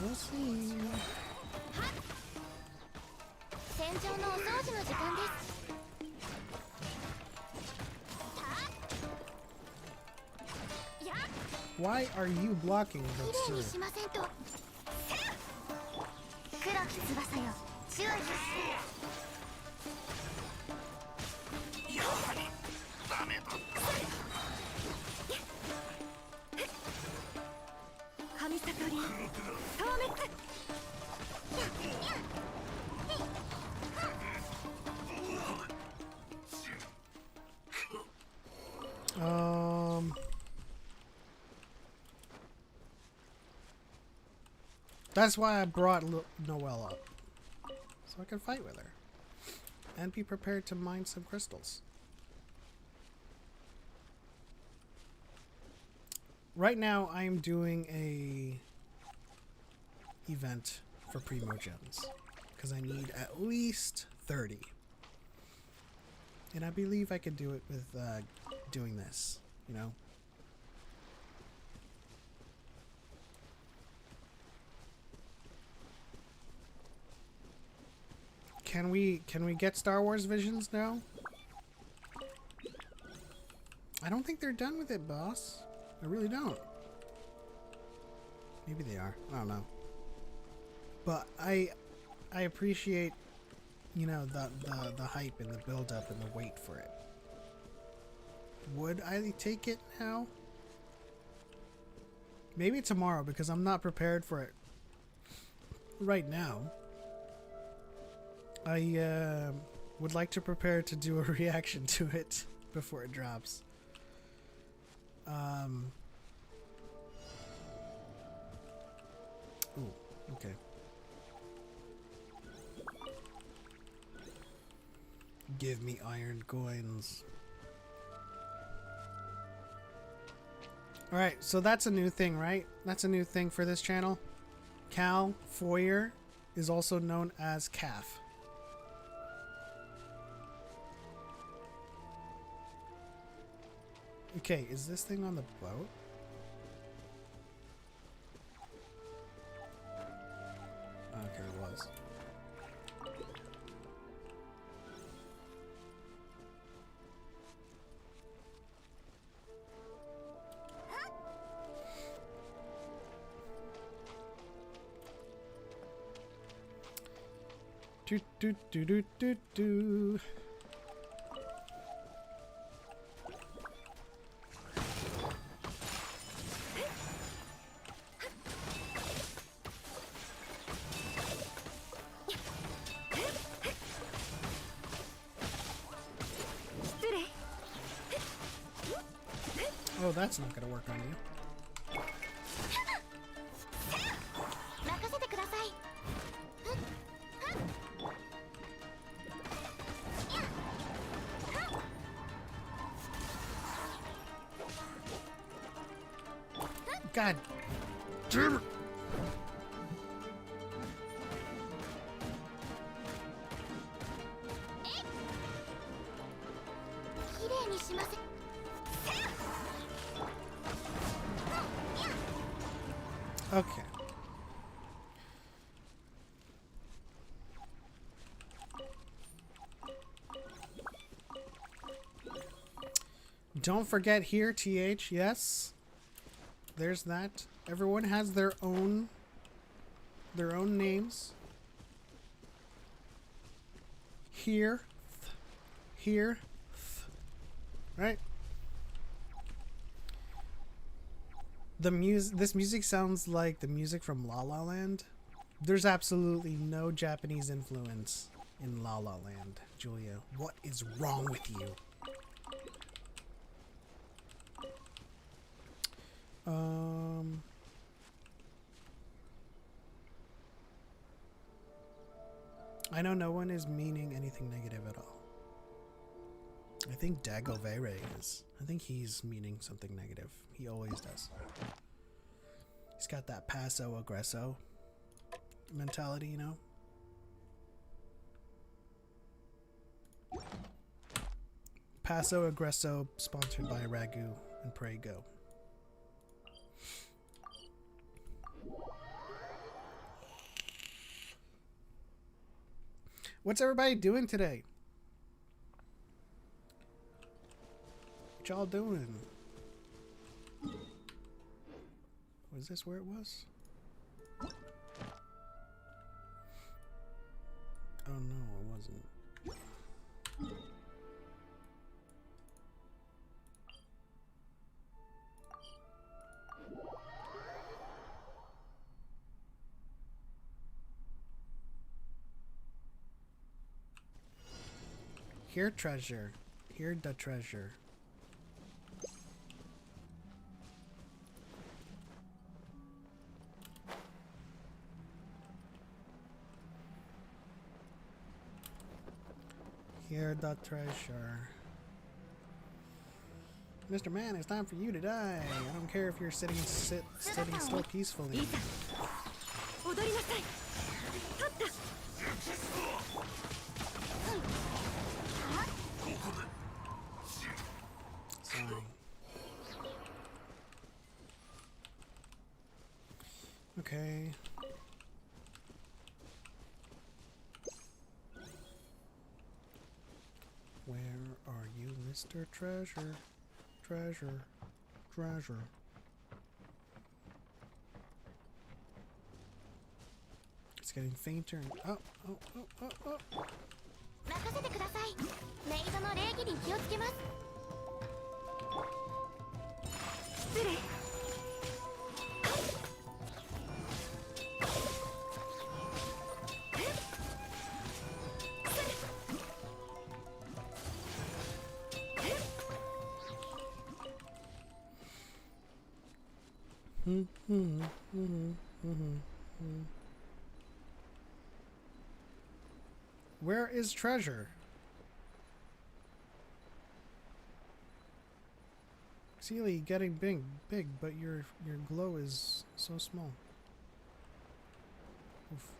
We'll see. Why are you blocking the sir? That's why I brought Noelle up. So I can fight with her. And be prepared to mine some crystals. right now I'm doing a event for Primo Gems because I need at least 30. And I believe I could do it with doing this, you know? Can we get Star Wars Visions now? I don't think they're done with it, boss. I really don't. Maybe they are. I don't know. But I appreciate, you know, the hype and the build up and the wait for it. Would I take it now? Maybe tomorrow because I'm not prepared for it right now. I would like to prepare to do a reaction to it before it drops. Ooh, okay. Give me iron coins. Alright, so that's a new thing, right? That's a new thing for this channel. Cal Foyer is also known as Calf. Okay, is this thing on the boat? Okay, it was. Do do do do do do. Oh, that's not gonna work on you. God damn it. Okay. Don't forget here, TH, yes. There's that. Everyone has their own names. Here. Here. Right? This music sounds like the music from La La Land. There's absolutely no Japanese influence in La La Land, Julia. What is wrong with you? I know no one is meaning anything negative at all. I think Dagovere is. I think he's meaning something negative. He always does. He's got that passo aggresso mentality, you know? Passo aggresso, sponsored by Ragu and Pray Go. What's everybody doing today? What y'all doing? Was this where it was? Oh no, it wasn't. Here, treasure. Here, the treasure. Here, the treasure. Mr. Man, it's time for you to die. I don't care if you're sitting still peacefully. 踊りなさい。立った。 Sorry. Okay. Where are you, Mr. Treasure? Treasure. Treasure. It's getting fainter and oh. 任せてください。メイドの礼儀に気をつけます。失礼。 Where is treasure? Sealy getting big, but your glow is so small. Oof.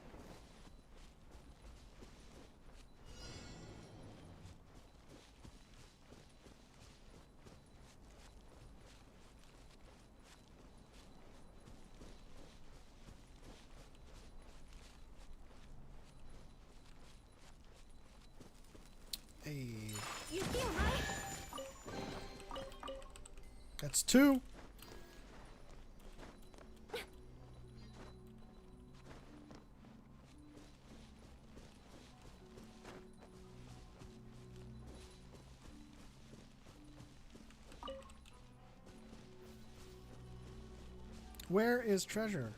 Hey. That's 2. Where is treasure?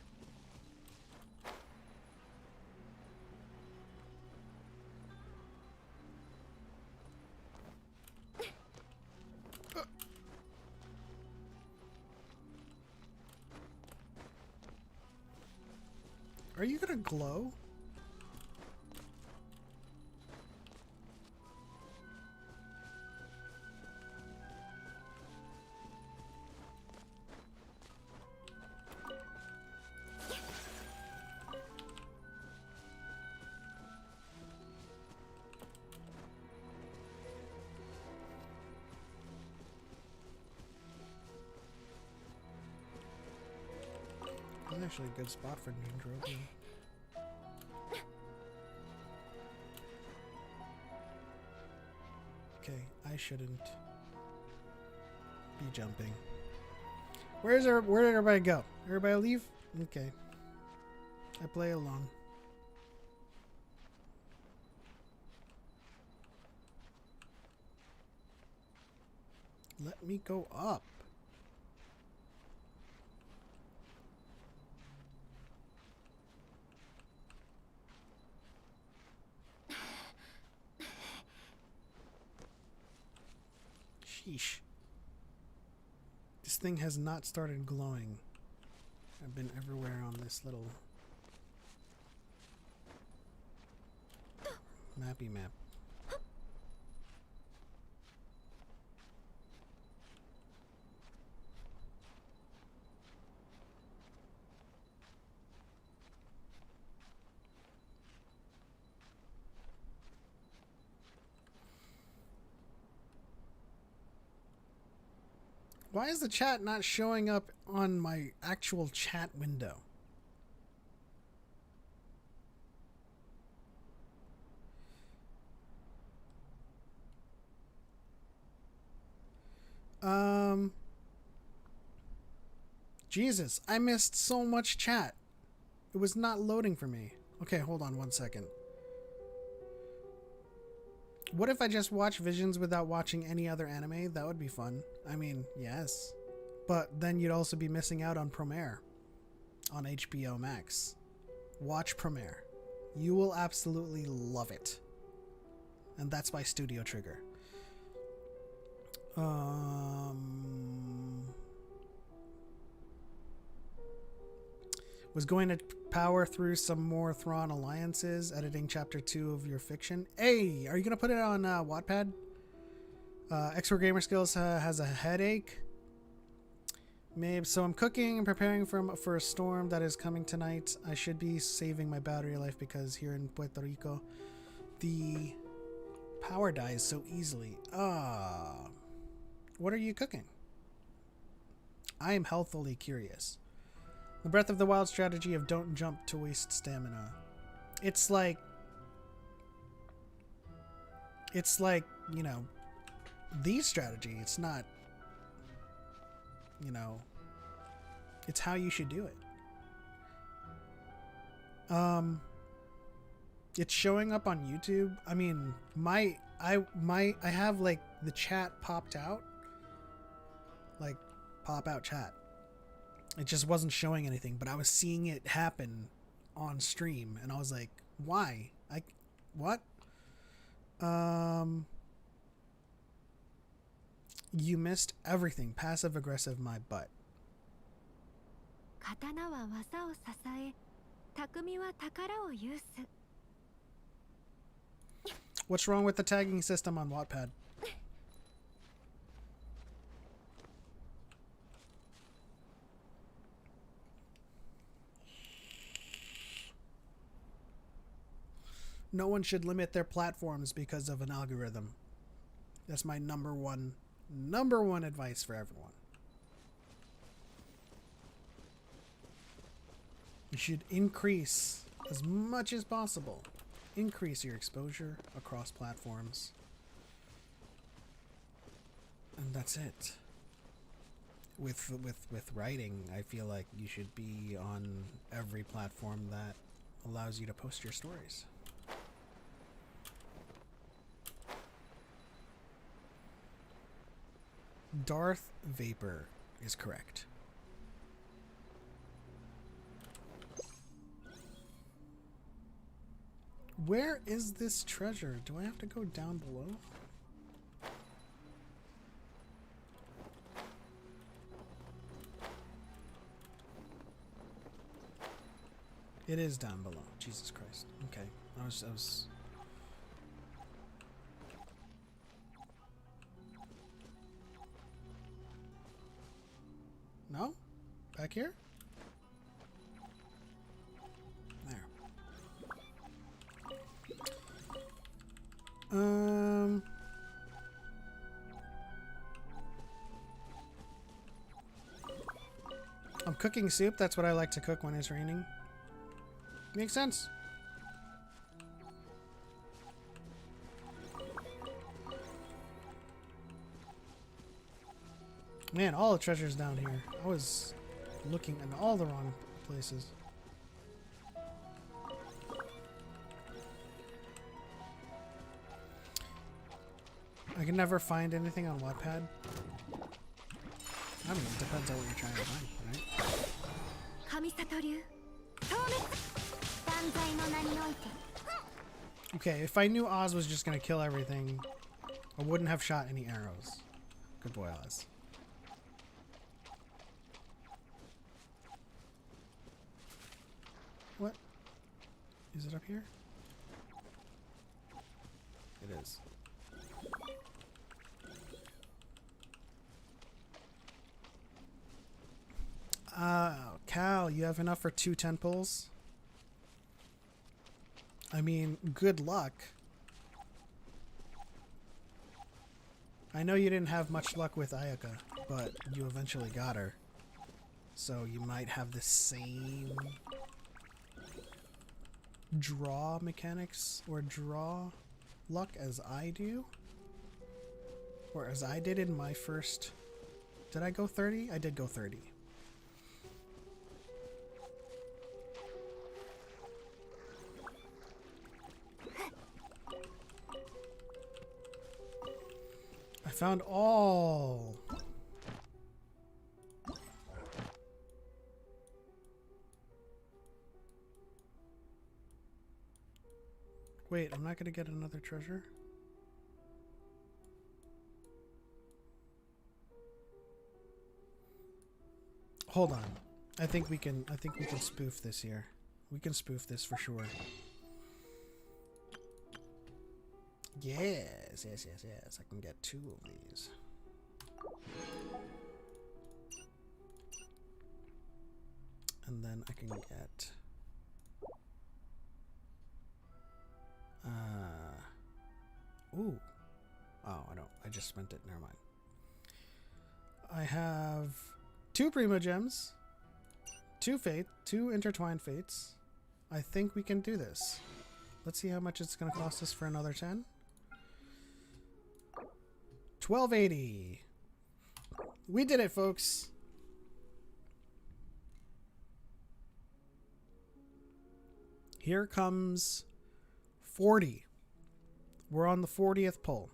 Are you gonna glow? That's actually a good spot for Nindrobi. Okay, I shouldn't be jumping. Where did everybody go? Everybody leave? Okay. I play alone. Let me go up. Sheesh. This thing has not started glowing. I've been everywhere on this little mappy map. Why is the chat not showing up on my actual chat window? Jesus, I missed so much chat. It was not loading for me. Okay, hold on 1 second. What if I just watch Visions without watching any other anime? That would be fun. I mean, yes. But then you'd also be missing out on Premiere on HBO Max. Watch Premiere. You will absolutely love it. And that's by Studio Trigger. Was going to power through some more Thrawn alliances, editing chapter 2 of your fiction. Hey, are you going to put it on Wattpad? Expert Gamer Skills has a headache. Maybe so. I'm cooking and preparing for a storm that is coming tonight. I should be saving my battery life because here in Puerto Rico, the power dies so easily. What are you cooking? I am healthily curious. The Breath of the Wild strategy of don't jump to waste stamina. It's like, you know, the strategy. It's not, you know, it's how you should do it. It's showing up on YouTube. I mean, I have like the chat popped out, like pop out chat. It just wasn't showing anything, but I was seeing it happen on stream, and I was like, why? What? You missed everything. Passive aggressive my butt. What's wrong with the tagging system on Wattpad? No one should limit their platforms because of an algorithm. That's my number one advice for everyone. You should increase as much as possible. Increase your exposure across platforms. And that's it. With writing, I feel like you should be on every platform that allows you to post your stories. Darth Vapor is correct. Where is this treasure? Do I have to go down below? It is down below. Jesus Christ. Okay. I was No? Back here? There. I'm cooking soup. That's what I like to cook when it's raining. Makes sense. Man, all the treasure's down here. I was looking in all the wrong places. I can never find anything on Wattpad. I mean, it depends on what you're trying to find, right? Okay, if I knew Oz was just gonna kill everything, I wouldn't have shot any arrows. Good boy, Oz. What? Is it up here? It is. Cal, you have enough for 2 temples? I mean, good luck. I know you didn't have much luck with Ayaka, but you eventually got her. So you might have the same draw mechanics or draw luck as I do. Or as I did in my first... Did I go 30? I did go 30. I found all. Wait, I'm not gonna get another treasure? Hold on. I think we can spoof this here. We can spoof this for sure. Yes, yes, yes, yes. I can get 2 of these. And then I can get... Ooh. Oh, I don't. I just spent it. Never mind. I have 2 Primo Gems, 2 Fate, 2 Intertwined Fates. I think we can do this. Let's see how much it's going to cost us for another 10. 1280. We did it, folks. Here comes 40. We're on the 40th pull.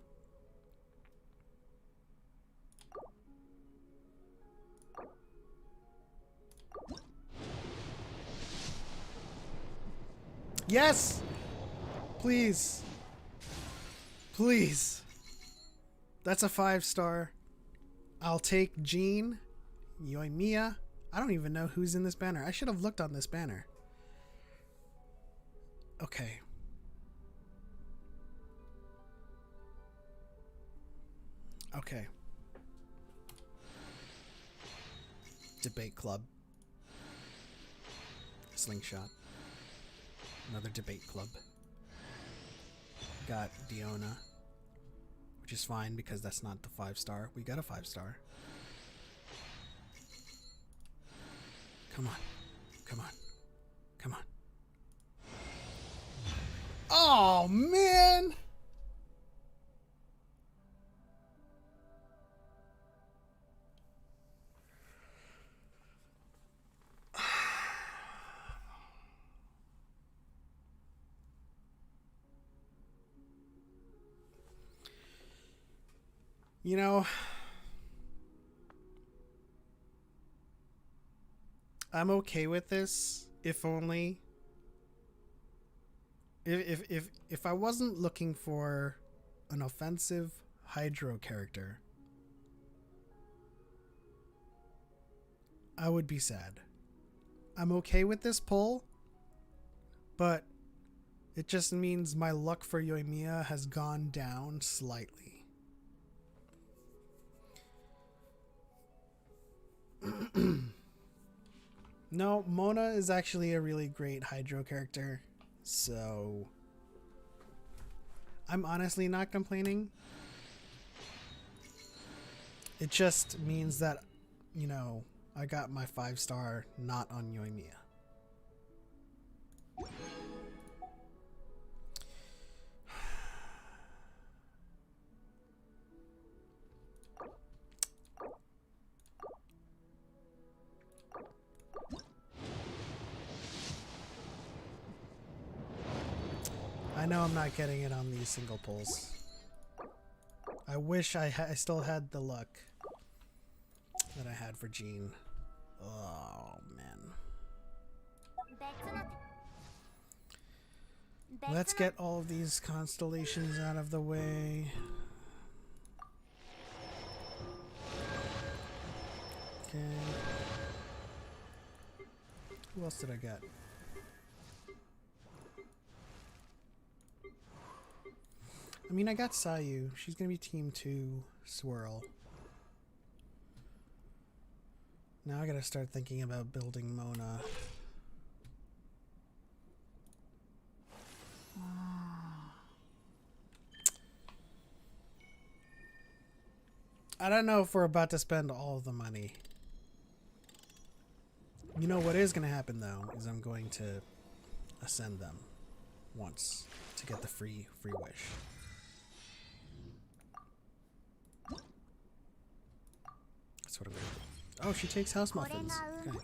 Yes! Please. Please. That's a 5-star. I'll take Jean, Yoimiya. I don't even know who's in this banner. I should have looked on this banner. Okay. Okay. Debate club. Slingshot. Another debate club. Got Diona. Which is fine because that's not the 5-star. We got a 5-star. Come on. Come on. Come on. Oh, man! You know, I'm okay with this if only if I wasn't looking for an offensive hydro character, I would be sad. I'm okay with this pull, but it just means my luck for Yoimiya has gone down slightly. No, Mona is actually a really great hydro character, so I'm honestly not complaining. It just means that, you know, I got my 5-star not on Yoimiya. I know I'm not getting it on these single pulls. I wish I still had the luck that I had for Jean. Oh, man. Let's get all of these constellations out of the way. Okay. Who else did I get? I mean, I got Sayu. She's gonna be team 2 Swirl. Now I gotta start thinking about building Mona. I don't know if we're about to spend all of the money. You know what is gonna happen though is I'm going to ascend them once to get the free wish. That's what I'm gonna do. Oh, she takes house muffins. Okay.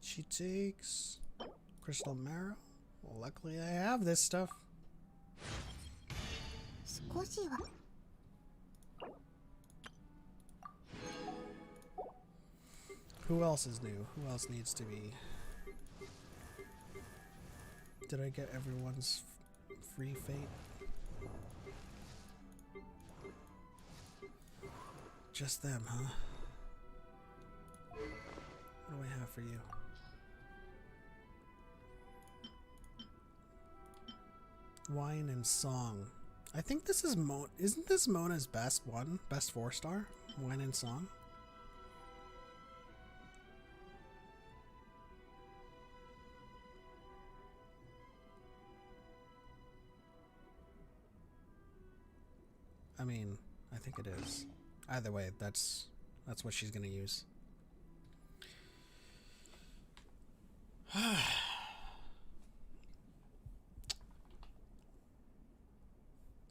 She takes crystal marrow. Well, luckily I have this stuff. Who else is new? Who else needs to be... Did I get everyone's Free Fate. Just them, huh? What do I have for you? Wine and Song. I think this is isn't this Mona's best one? Best 4-star? Wine and Song? I mean, I think it is. Either way, that's what she's gonna use.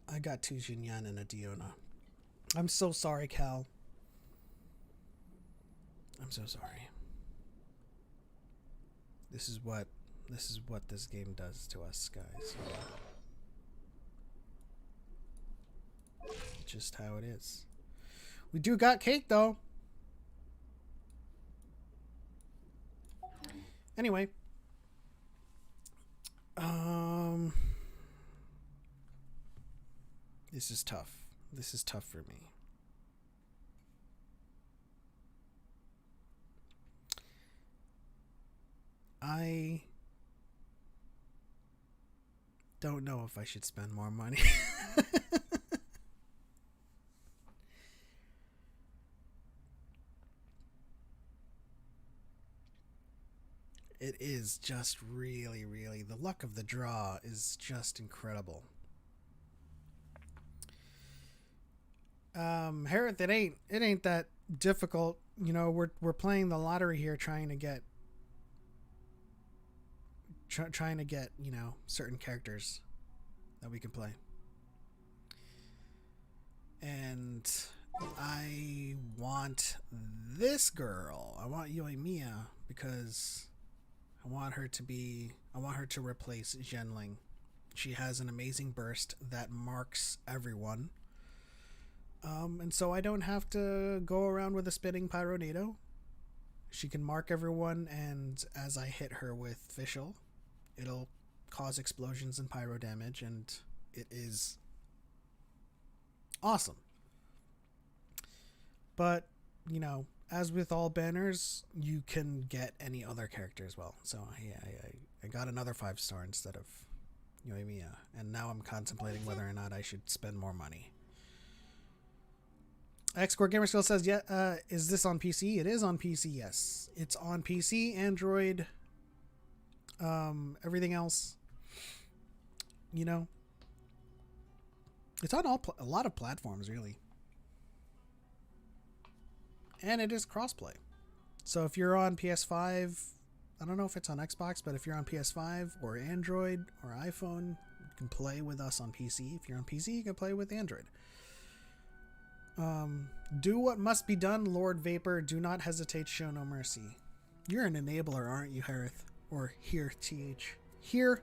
I got 2 Jinyan and a Diona. I'm so sorry, Cal. I'm so sorry. This is what this game does to us, guys. Just how it is. We do got cake though. Anyway. This is tough. This is tough for me. I don't know if I should spend more money. It is just really, really, the luck of the draw is just incredible. Harith, it ain't that difficult. You know, we're playing the lottery here, trying to get, you know, certain characters that we can play. And I want this girl. I want Yoimiya because I want her to replace Zhenling. She has an amazing burst that marks everyone. And so I don't have to go around with a spinning Pyronado. She can mark everyone, and as I hit her with Fischl, it'll cause explosions and pyro damage, and it is awesome. But, you know, as with all banners, you can get any other character as well. So I got another 5-star instead of Yoimiya, and now I'm contemplating whether or not I should spend more money. X-Core Gamerskill says, yeah, is this on PC? It is on PC, yes. It's on PC, Android, everything else. You know, it's on a lot of platforms, really. And it is crossplay. So if you're on PS5, I don't know if it's on Xbox, but if you're on PS5 or Android or iPhone, you can play with us on PC. If you're on PC, you can play with Android. Do what must be done, Lord Vapor. Do not hesitate, show no mercy. You're an enabler, aren't you, Harith? Or here, TH. Here.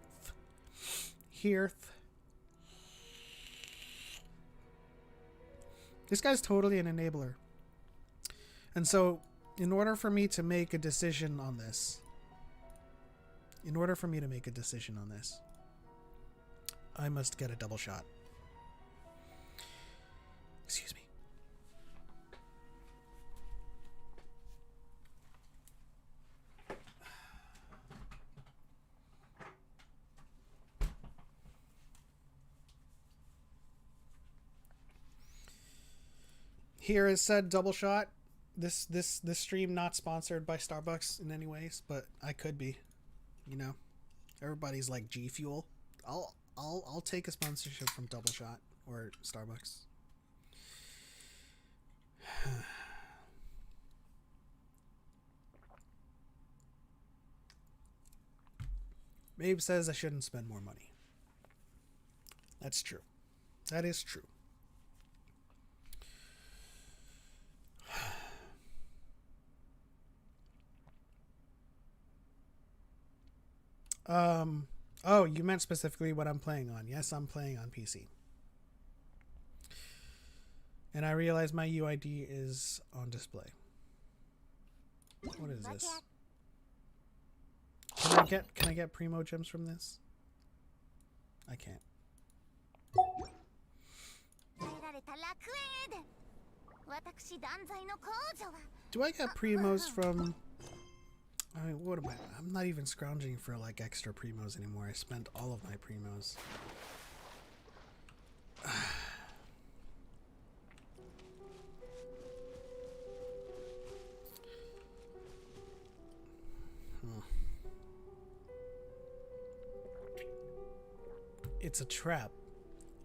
This guy's totally an enabler. And so, in order for me to make a decision on this, I must get a double shot. Excuse me. Here is said double shot. This stream not sponsored by Starbucks in any ways, but I could be. You know, everybody's like G Fuel. I'll take a sponsorship from Double Shot or Starbucks. Babe says I shouldn't spend more money. That's true. That is true. Oh, you meant specifically what I'm playing on. Yes, I'm playing on PC. And I realize my UID is on display. What is this? Can I get primo gems from this? I can't. Do I get primos from... I mean, what am I? I'm not even scrounging for like extra primos anymore. I spent all of my primos. It's a trap.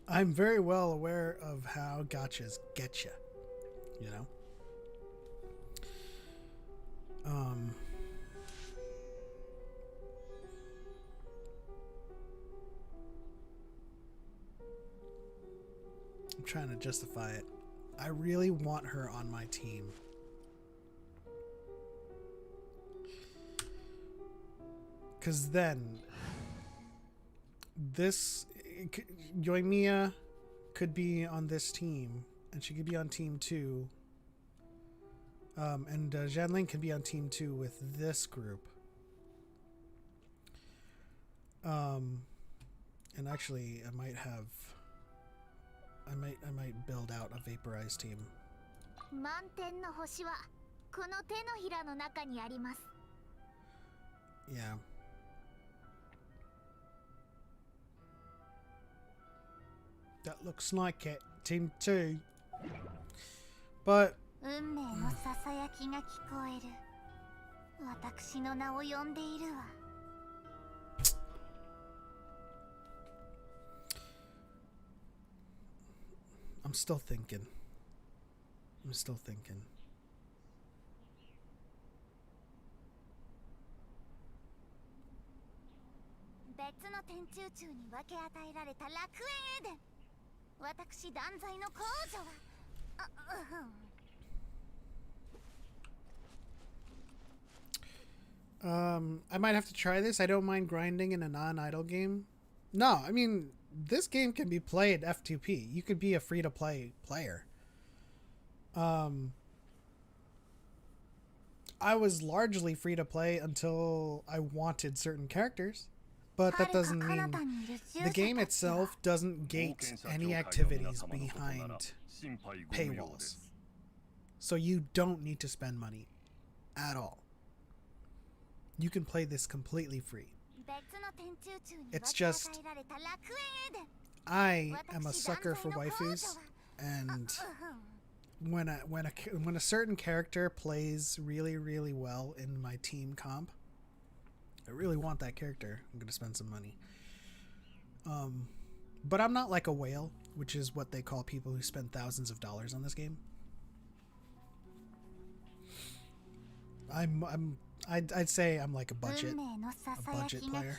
I'm very well aware of how gachas get you. You know? I'm trying to justify it. I really want her on my team. Because then, this Yoimiya could be on this team, and she could be on team 2. And Zhanling can be on team 2 with this group. And actually, I might build out a vaporized team. Yeah. That looks like it. Team 2. But I'm still thinking. I might have to try this. I don't mind grinding in a non-idle game. No, I mean, this game can be played F2P. You could be a free-to-play player. I was largely free-to-play until I wanted certain characters. But that doesn't mean... The game itself doesn't gate any activities behind paywalls. So you don't need to spend money at all. You can play this completely free. It's just... I am a sucker for waifus, and when a certain character plays really, really well in my team comp, I really want that character. I'm gonna spend some money. But I'm not like a whale, which is what they call people who spend thousands of dollars on this game. I'd say I'm like a budget player.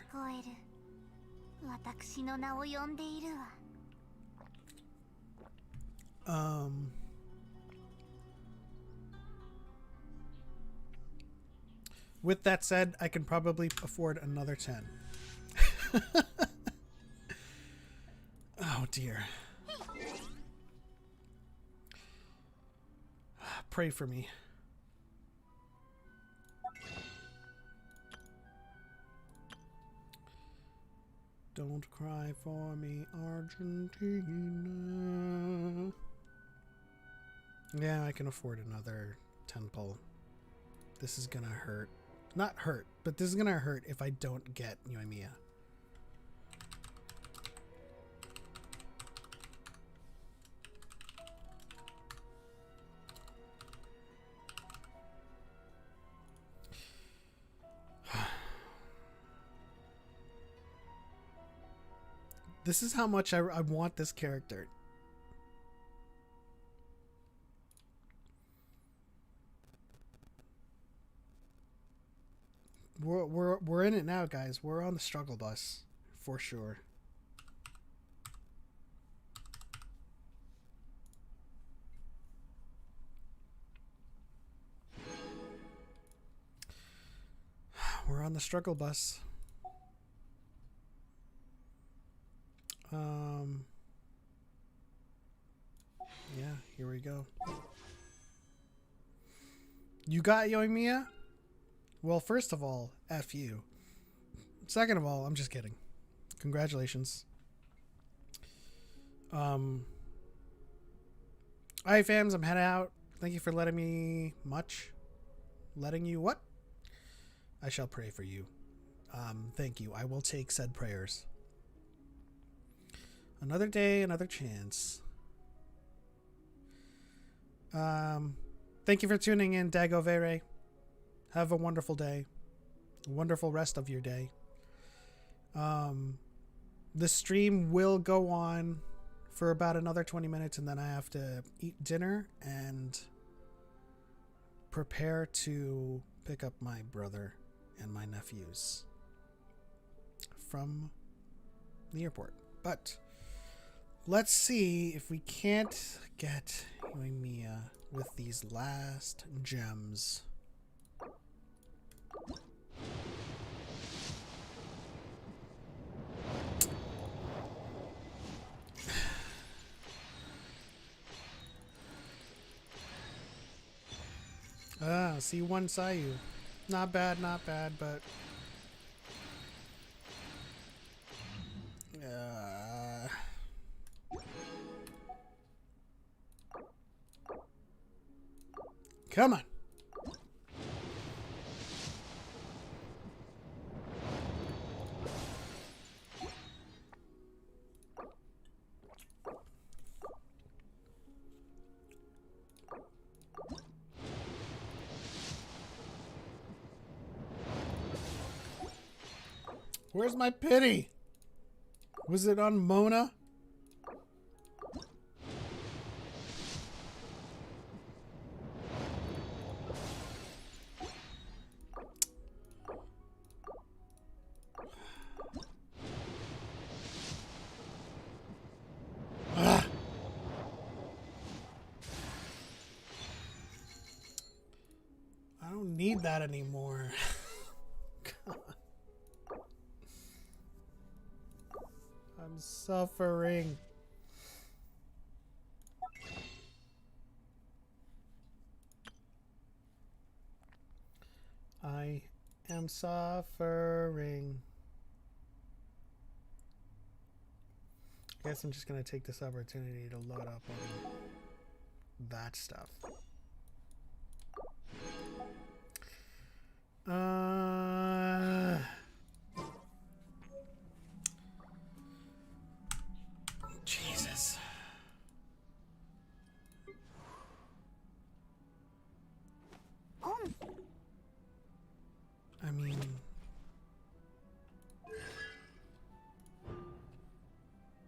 With that said, I can probably afford another 10. Oh dear. Pray for me. Don't cry for me, Argentina. Yeah, I can afford another 10 pull. This is gonna hurt. Not hurt, but this is gonna hurt if I don't get Yoimiya. This is how much I want this character. We're in it now, guys. We're on the struggle bus for sure. We're on the struggle bus. Yeah, here we go. You got Yoimiya? Well, first of all, F you. Second of all, I'm just kidding. Congratulations. Alright, fams, I'm heading out. Thank you for letting me letting you what? I shall pray for you. Thank you. I will take said prayers. Another day, another chance. Thank you for tuning in, Dagovere. Have a wonderful day. A wonderful rest of your day. The stream will go on for about another 20 minutes, and then I have to eat dinner and prepare to pick up my brother and my nephews from the airport. But let's see if we can't get Mia with these last gems. C1 Sayu. Not bad, but... Come on! Where's my pity? Was it on Mona? Ugh. I don't need that anymore. God. I'm suffering. I am suffering. I guess I'm just gonna take this opportunity to load up on that stuff. Jesus. I mean,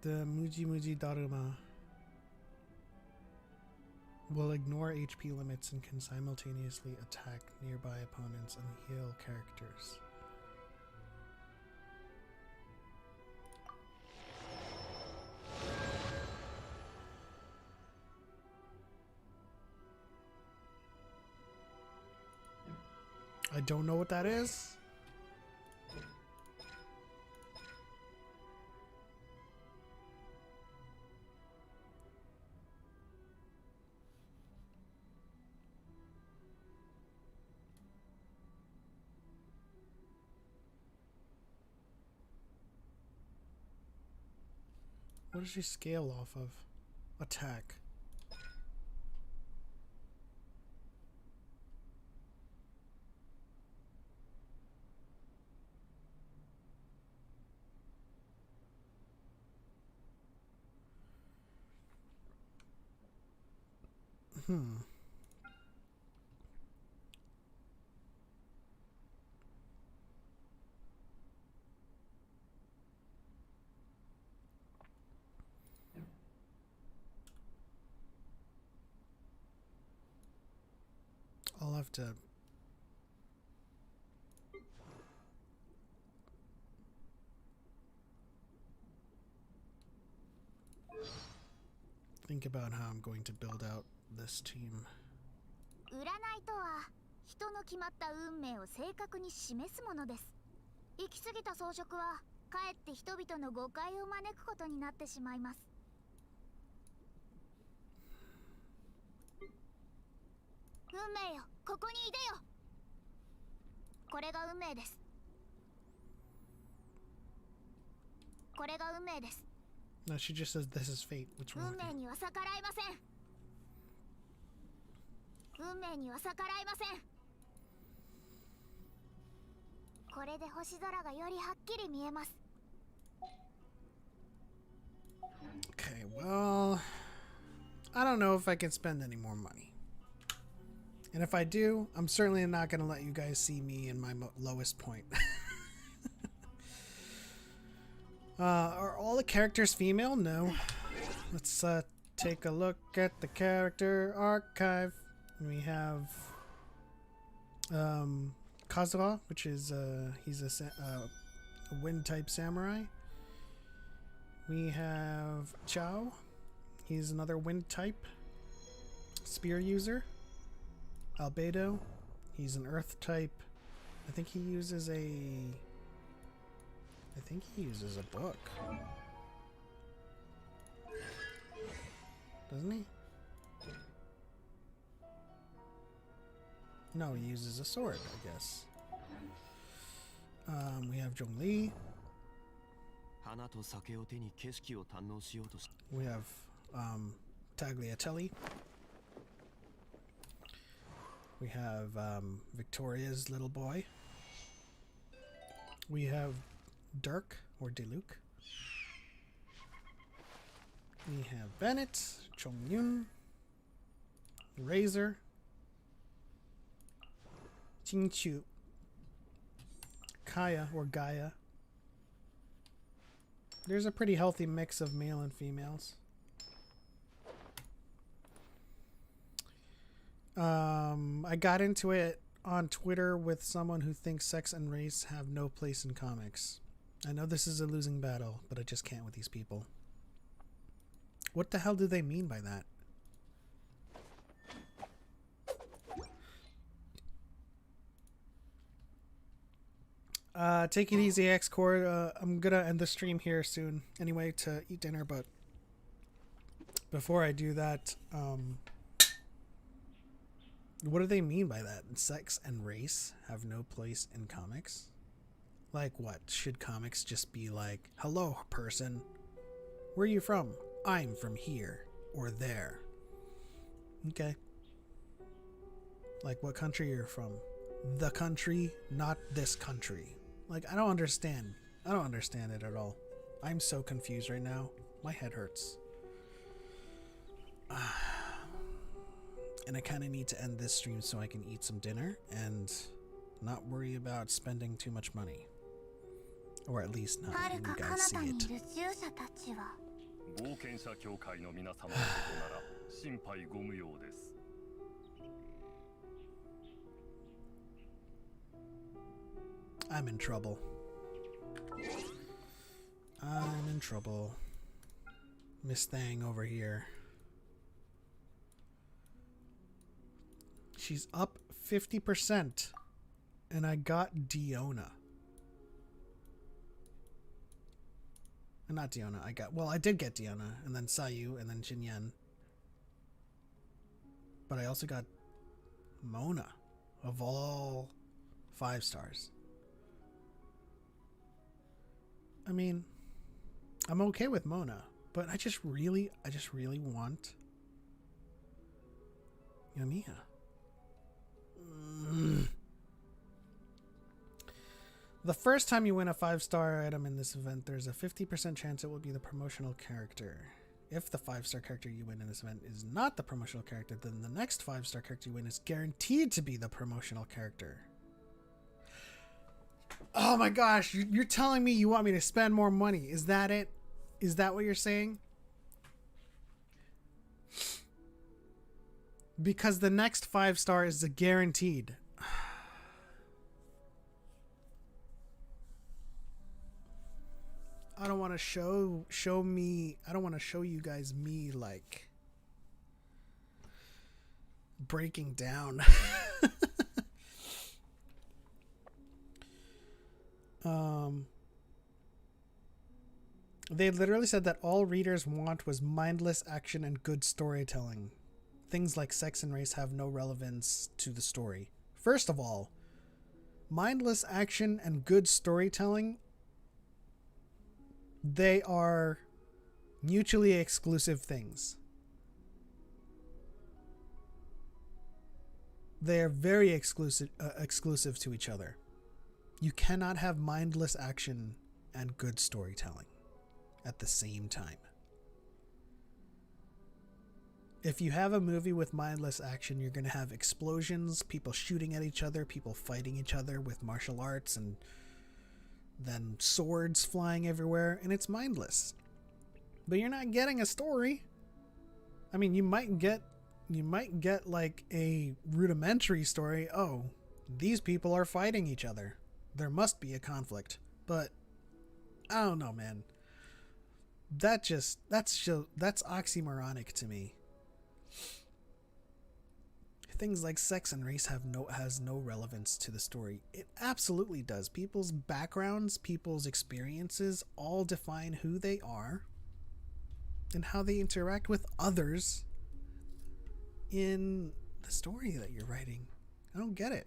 the Muji Daruma will ignore HP limits and can simultaneously attack nearby opponents and heal characters. I don't know what that is. What does she scale off of? Attack. I'll have to think about how I'm going to build out this team. 占いとは人の決まった運命を正確に示すものです。行き過ぎた装飾はかえって人々の誤解を招くことになってしまいます。運命よ、ここにいでよ。これが運命です。これが運命です。 No, she just says this is fate. What's wrong with 運命 you? には逆らえません。運命には逆らえません。これで星空がよりはっきり見えます。 Okay, well, I don't know if I can spend any more money. And if I do, I'm certainly not going to let you guys see me in my lowest point. Are all the characters female? No. Let's take a look at the character archive. We have Kazuha, which is he's a wind type samurai. We have Chao. He's another wind type spear user. Albedo. He's an earth type. I think he uses a book. Doesn't he? No, he uses a sword, I guess. We have Zhongli. We have Tagliatelle. We have Victoria's little boy. We have Dirk or Diluc. We have Bennett, Chongyun, Razor, Qingqiu, Kaya or Gaia. There's a pretty healthy mix of male and females. I got into it on Twitter with someone who thinks sex and race have no place in comics. I know this is a losing battle, but I just can't with these people. What the hell do they mean by that? Take it easy, X-Cord. I'm gonna end the stream here soon anyway to eat dinner, but before I do that, what do they mean by that? Sex and race have no place in comics? Like what? Should comics just be like, hello, person. Where are you from? I'm from here or there. Okay. Like what country you're from? The country, not this country. Like, I don't understand. I don't understand it at all. I'm so confused right now. My head hurts. And I kind of need to end this stream so I can eat some dinner and not worry about spending too much money. Or at least not letting you guys see it. I'm in trouble. I'm in trouble. Miss Thang over here. She's up 50%. And I got Diona. Not Diona. I did get Diona. And then Sayu. And then Jinyen. But I also got Mona. Of all 5 stars. I mean, I'm okay with Mona, but I just really want Yoimiya. The first time you win a 5-star item in this event, there's a 50% chance it will be the promotional character. If the 5-star character you win in this event is not the promotional character, then the next 5-star character you win is guaranteed to be the promotional character. Oh my gosh, you're telling me you want me to spend more money. Is that it? Is that what you're saying? Because the next 5-star is a guaranteed. I don't want to show you guys me like breaking down. They literally said that all readers want was mindless action and good storytelling. Things like sex and race have no relevance to the story. First of all, mindless action and good storytelling, they are mutually exclusive things. They're very exclusive to each other. You cannot have mindless action and good storytelling at the same time. If you have a movie with mindless action, you're going to have explosions, people shooting at each other, people fighting each other with martial arts, and then swords flying everywhere, and it's mindless. But you're not getting a story. I mean, you might get like a rudimentary story. Oh, these people are fighting each other. There must be a conflict. But I don't know, man. That's oxymoronic to me. Things like sex and race has no relevance to the story. It absolutely does. People's backgrounds, people's experiences all define who they are and how they interact with others in the story that you're writing. I don't get it.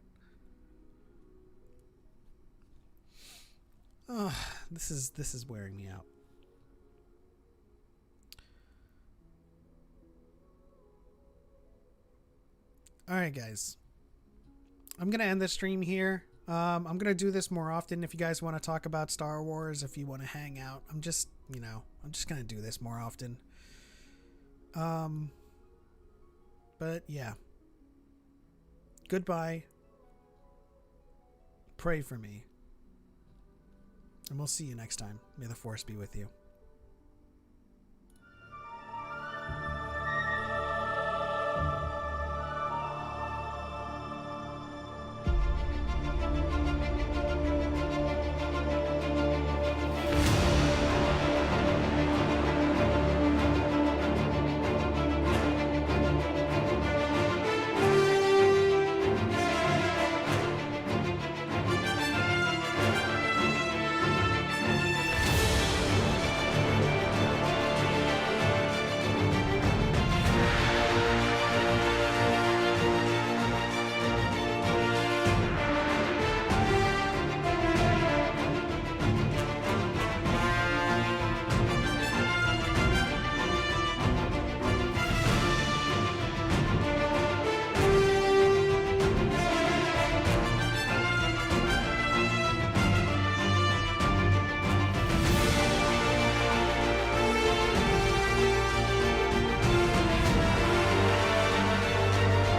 Oh, this is wearing me out. All right, guys. I'm going to end the stream here. I'm going to do this more often if you guys want to talk about Star Wars, if you want to hang out. I'm just going to do this more often. But yeah. Goodbye. Pray for me. And we'll see you next time. May the Force be with you.